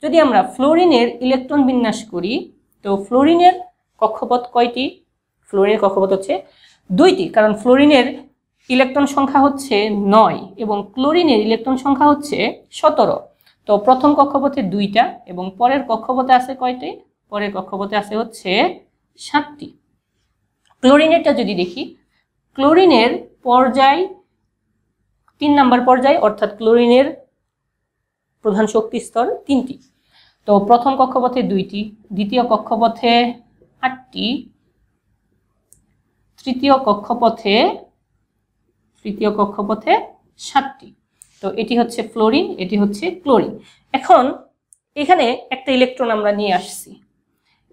যদি আমরা ফ্লোরিনের ইলেকট্রন বিন্যাস করি, তো ফ্লোরিনের কক্ষপথ কয়টি? ফ্লোরিনের কক্ষপথ হচ্ছে 2টি, কারণ ফ্লোরিনের ইলেকট্রন সংখ্যা হচ্ছে 9 এবং ক্লোরিনের ইলেকট্রন সংখ্যা হচ্ছে 17। তো প্রথম কক্ষপথে 2টা এবং পরের কক্ষপথে আছে কয়টি? পরের কক্ষপথে আছে হচ্ছে 7টি। ক্লোরিনেরটা যদি দেখি, ক্লোরিনের পর্যায় 3 নম্বর পর্যায়, অর্থাৎ ক্লোরিনের প্রধান শক্তি স্তর 3টি। তো প্রথম কক্ষপথে 2টি, দ্বিতীয় কক্ষপথে 8টি, তৃতীয় কক্ষপথে 7টি। তো এটি হচ্ছে ফ্লোরিন, এটি হচ্ছে ক্লোরিন। এখন এখানে একটা ইলেকট্রন আমরা নিয়ে আসছি,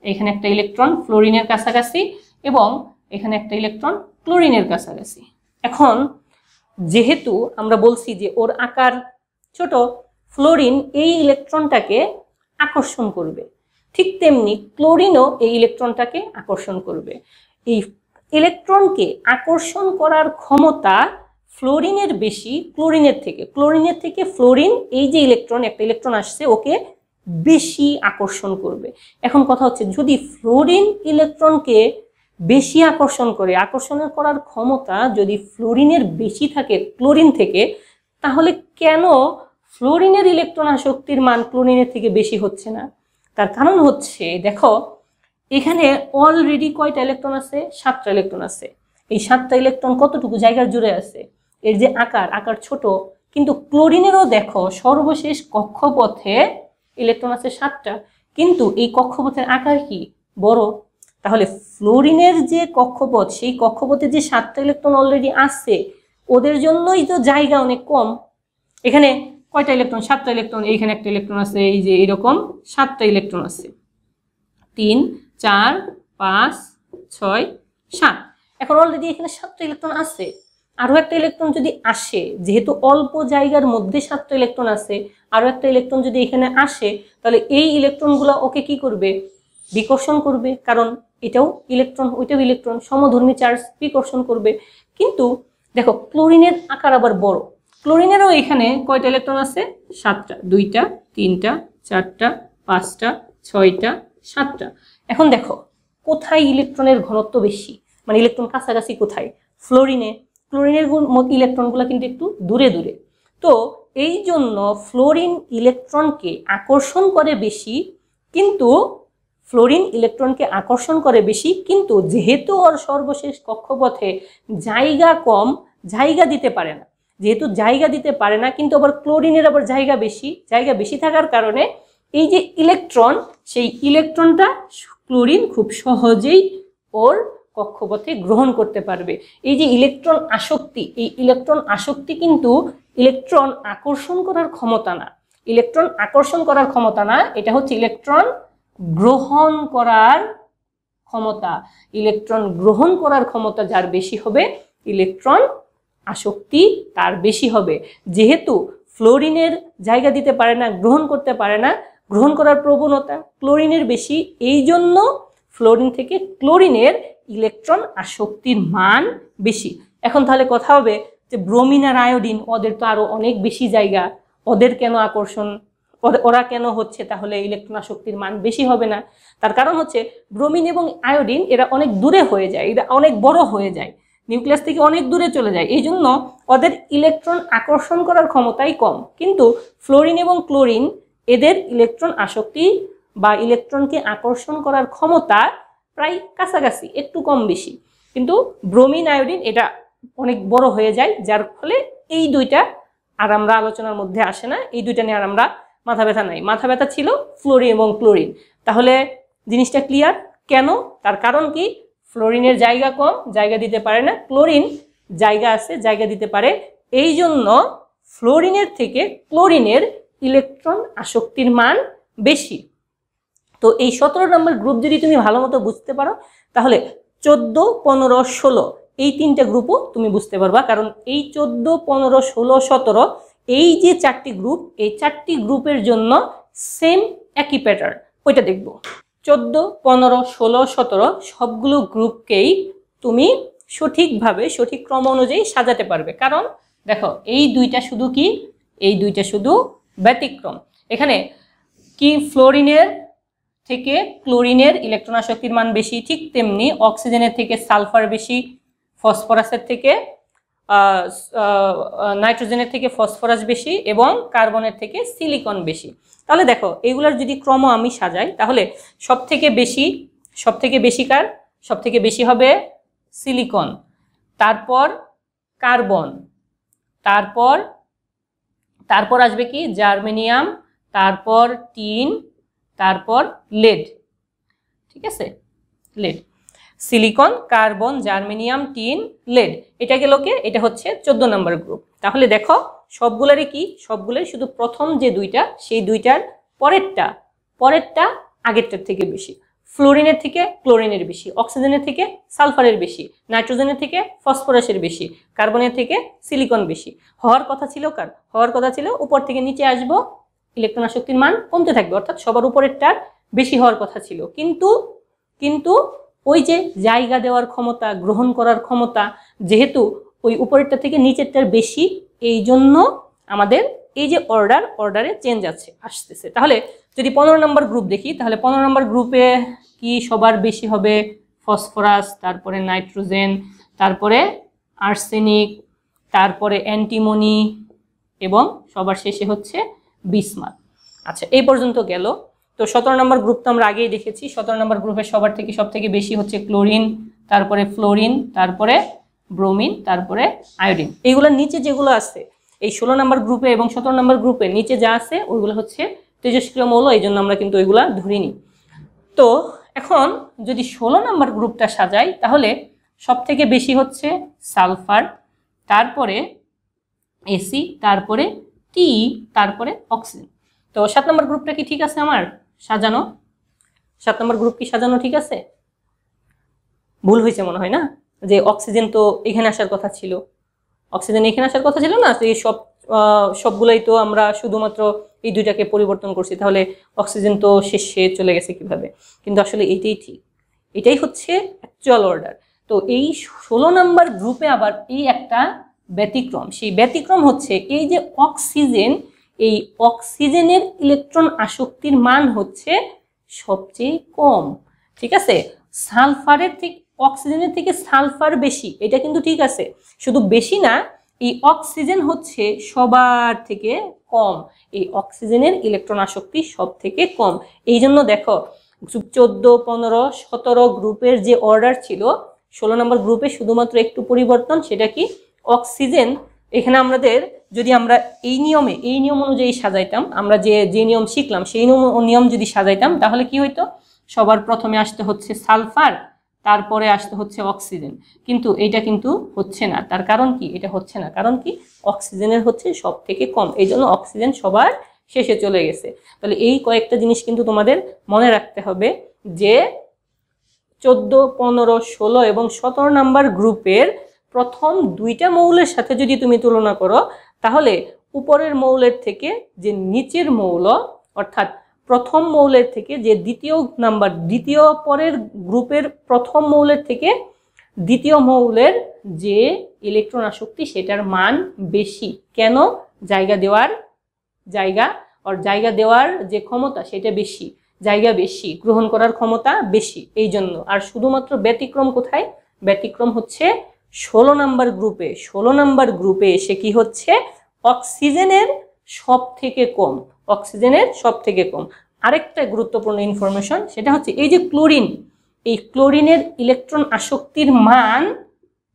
এখানে একটা ইলেকট্রন ফ্লোরিনের কাছাকাছি এবং এখানে একটা ইলেকট্রন ক্লোরিনের কাছাকাছি। এখন যেহেতু আমরা বলছি যে ওর আকার ছোট, ফ্লোরিন এই ইলেকট্রনটাকে আকর্ষণ করবে, ঠিক তেমনি ক্লোরিনও এই ইলেকট্রনটাকে আকর্ষণ করবে। এই ইলেকট্রনকে আকর্ষণ করার ক্ষমতা ফ্লোরিনের বেশি ক্লোরিনের থেকে ফ্লোরিন এই যে ইলেকট্রন, একটা ইলেকট্রন আসছে, ওকে বেশি আকর্ষণ করবে। এখন কথা হচ্ছে, যদি ফ্লোরিন ইলেকট্রনকে বেশি আকর্ষণ করার ক্ষমতা যদি ফ্লোরিনের বেশি থাকে ক্লোরিন থেকে, তাহলে কেন ফ্লোরিনের ইলেকট্রন আসক্তির মান ক্লোরিনের থেকে বেশি হচ্ছে না? তার কারণ হচ্ছে, দেখো এখানে অলরেডি কয়টা ইলেকট্রন আছে? 7টা ইলেকট্রন আছে। এই 7টা ইলেকট্রন কতটুকু জায়গার জুড়ে আছে? এর যে আকার ছোট, কিন্তু ক্লোরিনেরও দেখো সর্বশেষ কক্ষপথে ইলেকট্রন আছে 7টা, কিন্তু এই কক্ষপথের আকার কি? বড়। তাহলে ফ্লোরিনের যে কক্ষপথ, সেই কক্ষপথে যে 7টা ইলেকট্রন অলরেডি আছে, ওদের জন্যই তো জায়গা অনেক কম। এখানে কয়টা ইলেকট্রন? 7টা ইলেকট্রন। এইখানে একটা ইলেকট্রন আছে, এই যে এরকম 7টা ইলেকট্রন আছে, 3, 4, 5, 6, 7। এখন অলরেডি এখানে 7টা ইলেকট্রন আছে। আরও একটা ইলেকট্রন যদি আসে, যেহেতু অল্প জায়গার মধ্যে 7টা ইলেকট্রন আছে, আরও একটা ইলেকট্রন যদি এখানে আসে, তাহলে এই ইলেকট্রনগুলো ওকে কি করবে? বিকর্ষণ করবে, কারণ এটাও ইলেকট্রন ওইটাও ইলেকট্রন, সমধর্মী চার্জ, বিকর্ষণ করবে। কিন্তু দেখো ক্লোরিনের আকার আবার বড়। ক্লোরিনেরও এখানে কয়টা ইলেকট্রন আছে? 7টা, 2টা, 3টা, 4টা, 5টা, 6টা, 7টা। এখন দেখো কোথায় ইলেকট্রনের ঘনত্ব বেশি, মানে ইলেকট্রন কাছাকাছি কোথায়? ফ্লোরিনে। ক্লোরিনের ইলেকট্রনগুলো কিন্তু একটু দূরে দূরে। তো এই জন্য ফ্লোরিন ইলেকট্রনকে আকর্ষণ করে বেশি, কিন্তু ফ্লোরিন ইলেকট্রনকে আকর্ষণ করে বেশি, কিন্তু যেহেতু ওর সর্বশেষ কক্ষপথে জায়গা কম, জায়গা দিতে পারে না, যেহেতু জায়গা দিতে পারে না, কিন্তু আবার ক্লোরিনের আবার জায়গা বেশি থাকার কারণে এই যে ইলেকট্রন, সেই ইলেকট্রনটা ক্লোরিন খুব সহজেই ওর কক্ষপথে গ্রহণ করতে পারবে। এই যে ইলেকট্রন আসক্তি, এই ইলেকট্রন আসক্তি কিন্তু ইলেকট্রন আকর্ষণ করার ক্ষমতা না, ইলেকট্রন আকর্ষণ করার ক্ষমতা না, এটা হচ্ছে ইলেকট্রন গ্রহণ করার ক্ষমতা। ইলেকট্রন গ্রহণ করার ক্ষমতা যার বেশি হবে, ইলেকট্রন আসক্তি তার বেশি হবে। যেহেতু ফ্লোরিনের জায়গা দিতে পারে না, গ্রহণ করতে পারে না, গ্রহণ করার প্রবণতা ক্লোরিনের বেশি, এই জন্য ফ্লোরিন থেকে ক্লোরিনের ইলেকট্রন আসক্তির মান বেশি। এখন তাহলে কথা হবে যে ব্রোমিন আর আয়োডিন, ওদের তো আরো অনেক বেশি জায়গা, ওদের কেন আকর্ষণ, ওরা কেন হচ্ছে তাহলে ইলেকট্রন আসক্তির মান বেশি হবে না? তার কারণ হচ্ছে ব্রোমিন এবং আয়োডিন এরা অনেক দূরে হয়ে যায়, এরা অনেক বড় হয়ে যায়, নিউক্লিয়াস থেকে অনেক দূরে চলে যায়, এই জন্য ওদের ইলেকট্রন আকর্ষণ করার ক্ষমতাই কম। কিন্তু ফ্লোরিন এবং ক্লোরিন এদের ইলেকট্রন আসক্তি বা ইলেকট্রনকে আকর্ষণ করার ক্ষমতা প্রায় কাছাকাছি, একটু কম বেশি। কিন্তু ব্রোমিন আয়োডিন এটা অনেক বড় হয়ে যায়, যার ফলে এই দুইটা আর আমরা আলোচনার মধ্যে আসে না, এই দুইটা নিয়ে আর আমরা মাথা ব্যথা নাই। মাথা ব্যথা ছিল ফ্লোরিন এবং ক্লোরিন। তাহলে জিনিসটা ক্লিয়ার কেন? তার কারণ কি? ফ্লোরিনের জায়গা কম, জায়গা দিতে পারে না, ক্লোরিন জায়গা আছে, জায়গা দিতে পারে, এই জন্য ফ্লোরিনের থেকে ক্লোরিনের ইলেকট্রন আসক্তির মান বেশি। তো এই 17 নম্বর গ্রুপ যদি তুমি ভালো মতো বুঝতে পারো, তাহলে 14, 15, 16 এই তিনটা গ্রুপও তুমি বুঝতে পারবা। কারণ এই 14, 15, 16, 17 এই যে চারটি গ্রুপ, এই চারটি গ্রুপের জন্য সেম একই প্যাটার্ন, ওইটা দেখব। 14, 15, 16, 17 সবগুলো গ্রুপকেই তুমি সঠিকভাবে সঠিক ক্রম অনুযায়ী সাজাতে পারবে। কারণ দেখো এই দুইটা শুধু কি, এই দুইটা শুধু ব্যতিক্রম। এখানে কি ফ্লোরিনের থেকে ক্লোরিনের ইলেকট্রন আসক্তির মান বেশি, ঠিক তেমনি অক্সিজেনের থেকে সালফার বেশি, ফসফরাসের থেকে নাইট্রোজেনের থেকে ফসফরাস বেশি এবং কার্বনের থেকে সিলিকন বেশি। তাহলে দেখো এইগুলার যদি ক্রম আমি সাজাই, তাহলে সব থেকে বেশি কার? সব থেকে বেশি হবে সিলিকন, তারপর কার্বন, তারপর আসবে কি জার্মেনিয়াম, তারপর টিন, তারপর লেড। ঠিক আছে, lead, silicon, carbon, germanium, tin, lead, এটা গেল কে? এটা হচ্ছে 14 নম্বর গ্রুপ। তাহলে দেখো সবগুলোরই কি, সবগুলোই শুধু প্রথম যে দুইটা, সেই দুইটার পরেরটা আগেরটার থেকে বেশি। ফ্লোরিনের থেকে ক্লোরিনের বেশি, অক্সিজেনের থেকে সালফারের বেশি, নাইট্রোজেনের থেকে ফসফরাসের বেশি, কার্বনের থেকে সিলিকন বেশি। হওয়ার কথা ছিল কার? হওয়ার কথা ছিল উপর থেকে নিচে আসবো, ইলেকট্রন আসক্তির মান কমতে থাকবে, অর্থাৎ সবার উপরেরটার বেশি হওয়ার কথা ছিল। কিন্তু ওই যে জায়গা দেওয়ার ক্ষমতা, গ্রহণ করার ক্ষমতা, যেহেতু ওই উপরেরটা থেকে নিচেরটার বেশি, এই জন্য আমাদের এই যে অর্ডারে চেঞ্জ আসতেছে। তাহলে যদি 15 নম্বর গ্রুপ দেখি, তাহলে 15 নম্বর গ্রুপে কি সবার বেশি হবে? ফসফরাস, তারপরে নাইট্রোজেন, তারপরে আর্সেনিক, তারপরে অ্যান্টিমনি এবং সবার শেষে হচ্ছে বিসমাথ। আচ্ছা, এই পর্যন্ত গেল। তো 17 নম্বর গ্রুপ তো আমরা আগেই দেখেছি। 17 নম্বর গ্রুপে সব থেকে বেশি হচ্ছে ক্লোরিন, তারপরে ফ্লোরিন, তারপরে ব্রোমিন, তারপরে আয়োডিন। এইগুলোর নিচে যেগুলো আছে এই 16 নম্বর গ্রুপে এবং 17 নম্বর গ্রুপে নিচে যা আছে ওইগুলো হচ্ছে তেজস্ক্রিয় মৌল, এই জন্য আমরা কিন্তু ওইগুলা ধরিনি। তো এখন যদি 16 নম্বর গ্রুপটা সাজাই, তাহলে সব থেকে বেশি হচ্ছে সালফার, তারপরে এসি, তারপরে টি, তারপরে অক্সিজেন। তো 7 নম্বর গ্রুপটা কি ঠিক আছে আমার সাজানো? 7 নম্বর গ্রুপ কি সাজানো ঠিক আছে? ভুল হয়েছে মনে হয় না? যে অক্সিজেন তো এখানে আসার কথা ছিল, অক্সিজেন এখানে আসার কথা ছিল না, এই সবগুলাই তো আমরা শুধুমাত্র এই দুইটাকে পরিবর্তন করছি, তাহলে অক্সিজেন তো শেষে চলে গেছে কিভাবে? কিন্তু আসলে এইটাই ঠিক, এটাই হচ্ছে অ্যাকচুয়াল অর্ডার। তো এই 16 নম্বর গ্রুপে আবার এই একটা ব্যতিক্রম, সেই ব্যতিক্রম হচ্ছে এই যে অক্সিজেন, এই অক্সিজেনের ইলেকট্রন আসক্তির মান হচ্ছে সবচেয়ে কম। ঠিক আছে, সালফারের থেকে অক্সিজেনের থেকে সালফার বেশি, এটা কিন্তু ঠিক আছে। শুধু বেশি না, এই অক্সিজেন হচ্ছে সবার থেকে কম, এই অক্সিজেনের ইলেকট্রন আসক্তি সব থেকে কম। এই জন্য দেখো 14, 15, 17 গ্রুপের যে অর্ডার ছিল 16 নম্বর গ্রুপে শুধুমাত্র একটু পরিবর্তন, সেটা কি অক্সিজেন। এখানে আমাদের যদি আমরা এই নিয়ম অনুযায়ী সাজাইতাম, আমরা যে নিয়ম শিখলাম সেই নিয়ম যদি সাজাইতাম তাহলে কি হইতো, সবার প্রথমে আসতে হচ্ছে সালফার, তারপরে আসতে হচ্ছে অক্সিজেন। কিন্তু এটা কিন্তু হচ্ছে না। তার কারণ কি? এটা হচ্ছে না কারণ কি অক্সিজেনের হচ্ছে সব থেকে কম, এই জন্য অক্সিজেন সবার শেষে চলে গেছে। তাহলে এই কয়েকটা জিনিস কিন্তু তোমাদের মনে রাখতে হবে যে 14, 15, 16 এবং 17 নাম্বার গ্রুপের প্রথম দুইটা মৌলের সাথে যদি তুমি তুলনা করো তাহলে উপরের মৌলের থেকে যে নিচের মৌল, অর্থাৎ প্রথম মৌলের থেকে যে দ্বিতীয় পরের গ্রুপের প্রথম মৌলের থেকে দ্বিতীয় মৌলের যে ইলেকট্রন আসক্তি সেটার মান বেশি। কেন? জায়গা দেওয়ার যে ক্ষমতা সেটা বেশি, জায়গা বেশি, গ্রহণ করার ক্ষমতা বেশি, এই জন্য। আর শুধুমাত্র ব্যতিক্রম কোথায়? ব্যতিক্রম হচ্ছে 16 নাম্বার গ্রুপে। 16 নাম্বার গ্রুপে এসে কি হচ্ছে, অক্সিজেনের সব থেকে কম, আরেকটা গুরুত্বপূর্ণ ইনফরমেশন সেটা হচ্ছে এই যে ক্লোরিন, এই ক্লোরিনের ইলেকট্রন আসক্তির মান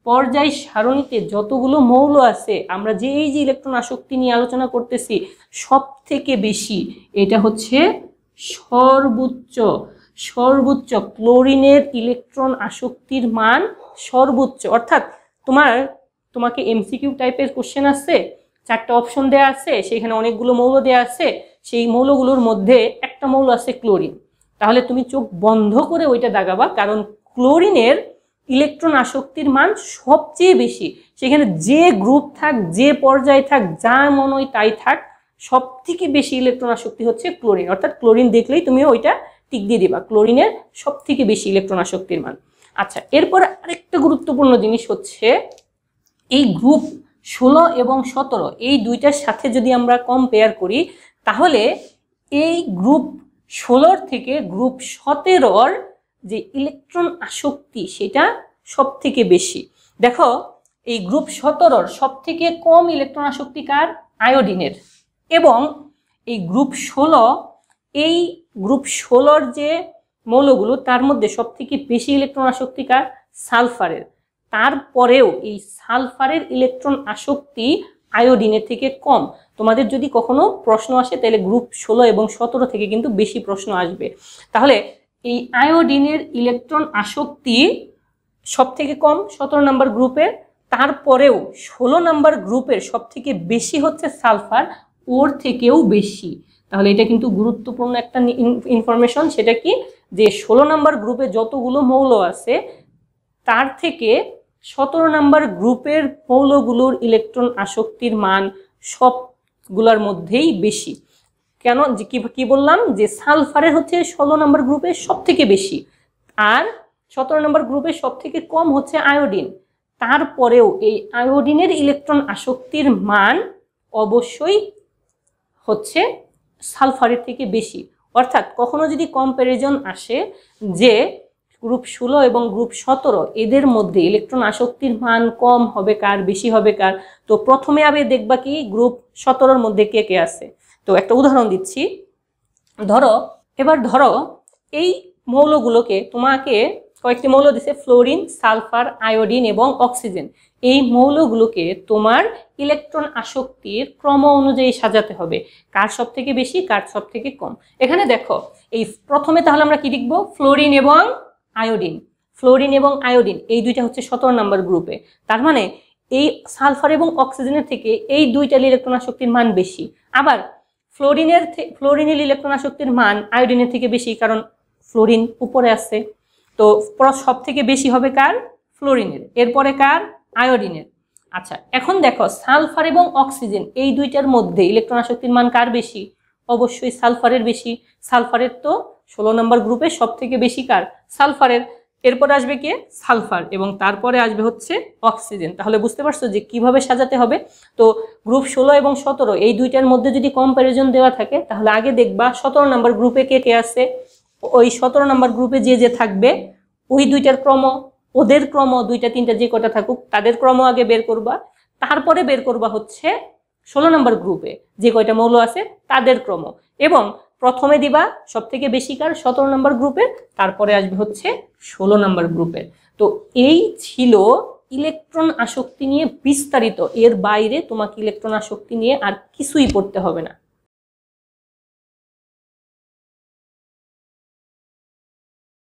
পর্যায় সারণীতে যতগুলো মৌল আছে, আমরা যে এই যে ইলেকট্রন আসক্তি নিয়ে আলোচনা করতেছি সব থেকে বেশি, এটা হচ্ছে সর্বোচ্চ ক্লোরিনের ইলেকট্রন আসক্তির মান সর্বোচ্চ। অর্থাৎ তোমাকে এমসিকিউ টাইপের কোশ্চেন আছে, 4টা অপশন দেয়া আছে, সেখানে অনেকগুলো মৌল দেয়া আছে, সেই মৌলগুলোর মধ্যে একটা মৌল আছে ক্লোরিন, তাহলে তুমি চোখ বন্ধ করে ওইটা দাগাবা, কারণ ক্লোরিনের ইলেকট্রন আসক্তির মান সবচেয়ে বেশি। সেখানে যে গ্রুপ থাক, যে পর্যায়ে থাক, যা মনে হয় তাই থাক, সব থেকে বেশি ইলেকট্রন আসক্তি হচ্ছে ক্লোরিন। অর্থাৎ ক্লোরিন দেখলেই তুমি ওইটা টিক দিয়ে দিবা, ক্লোরিনের সব থেকে বেশি ইলেকট্রন আসক্তির মান। আচ্ছা, এরপরে আরেকটা গুরুত্বপূর্ণ জিনিস হচ্ছে এই গ্রুপ 16 এবং 17 এই দুইটার সাথে যদি আমরা কম্পেয়ার করি তাহলে এই গ্রুপ 16 থেকে গ্রুপ 17 যে ইলেকট্রন আসক্তি সেটা সব থেকে বেশি। দেখো, এই গ্রুপ 17 সব থেকে কম ইলেকট্রন আসক্তি কার? আয়োডিনের। এবং এই গ্রুপ 16 যে মৌলগুলো তার মধ্যে সব থেকে বেশি ইলেকট্রন আসক্তি কার? সালফারের। তারপরেও এই সালফারের ইলেকট্রন আসক্তি আয়োডিনের থেকে কম। তোমাদের যদি কখনো প্রশ্ন আসে তাহলে গ্রুপ 16 এবং 17 থেকে কিন্তু বেশি প্রশ্ন আসবে। তাহলে এই আয়োডিনের ইলেকট্রন আসক্তি সব থেকে কম 17 নাম্বার গ্রুপের, তারপরেও 16 নাম্বার গ্রুপের সব থেকে বেশি হচ্ছে সালফার, ওর থেকেও বেশি। তাহলে এটা কিন্তু গুরুত্বপূর্ণ একটা ইনফরমেশন। সেটা কি, যে 16 নাম্বার গ্রুপে যতগুলো মৌল আছে তার থেকে 17 নাম্বার গ্রুপের মৌলগুলোর ইলেকট্রন আসক্তির মান সবগুলোর মধ্যেই বেশি। কেন? যে কি বললাম, যে সালফারের হচ্ছে 16 নাম্বার গ্রুপে সব থেকে বেশি, আর 17 নাম্বার গ্রুপে সব থেকে কম হচ্ছে আয়োডিন। তারপরেও এই আয়োডিনের ইলেকট্রন আসক্তির মান অবশ্যই হচ্ছে সালফারের থেকে বেশি। অর্থাৎ কখনো যদি কম্প্যারিজন আসে যে গ্রুপ 16 এবং গ্রুপ 17 এদের মধ্যে ইলেকট্রন আসক্তির মান কম হবে কার, বেশি হবে কার, তো প্রথমে আগে দেখবা কি গ্রুপ 17 মধ্যে কে কে আছে। তো একটা উদাহরণ দিচ্ছি। ধরো এই মৌলগুলোকে তোমাকে কয়েকটি মৌল দিছে, ফ্লোরিন, সালফার, আয়োডিন এবং অক্সিজেন। এই মৌলগুলোকে তোমার ইলেকট্রন আসক্তির ক্রম অনুযায়ী সাজাতে হবে, কার সব থেকে বেশি, কার সব থেকে কম। এখানে দেখো, এই প্রথমে তাহলে আমরা কি লিখবো, ফ্লোরিন এবং আয়োডিন এই দুইটা হচ্ছে 17 নাম্বার গ্রুপে। তার মানে এই সালফার এবং অক্সিজেনের থেকে এই দুইটার ইলেকট্রন আসক্তির মান বেশি। আবার ফ্লোরিনের ইলেকট্রন আসক্তির মান আয়োডিনের থেকে বেশি, কারণ ফ্লোরিন উপরে আছে। তো সব থেকে বেশি হবে কার? ফ্লোরিনের। এরপরে কার? আয়োডিনের। আচ্ছা, এখন দেখো সালফার এবং অক্সিজেন এই দুইটার মধ্যে ইলেকট্রন আসক্তির মান কার বেশি? অবশ্যই সালফারের বেশি। সালফারের তো 16 নম্বর গ্রুপে সব থেকে বেশি কার? সালফারের। এরপর আসবে কে? সালফার, এবং তারপরে আসবে হচ্ছে অক্সিজেন। তাহলে বুঝতে পারছো যে কিভাবে সাজাতে হবে। তো গ্রুপ 16 এবং 17 এই দুইটার মধ্যে যদি কম্প্যারিজন দেওয়া থাকে তাহলে আগে দেখবা 17 নম্বর গ্রুপে কে কে আছে। ওই 17 নম্বর গ্রুপে যে থাকবে ওই দুইটার ক্রম, ওদের ক্রম, দুইটা তিনটা যে কটা থাকুক তাদের ক্রম আগে বের করবা। তারপরে বের করবা হচ্ছে 16 নম্বর গ্রুপে যে কয়টা মৌল আছে তাদের ক্রম, এবং প্রথমে দিবা সবথেকে বেশি কার 17 নম্বর গ্রুপের, তারপরে আসবে হচ্ছে 16 নম্বর গ্রুপের। তো এই ছিল ইলেকট্রন আসক্তি নিয়ে বিস্তারিত। এর বাইরে তোমাকে ইলেকট্রন আসক্তি নিয়ে আর কিছুই পড়তে হবে না।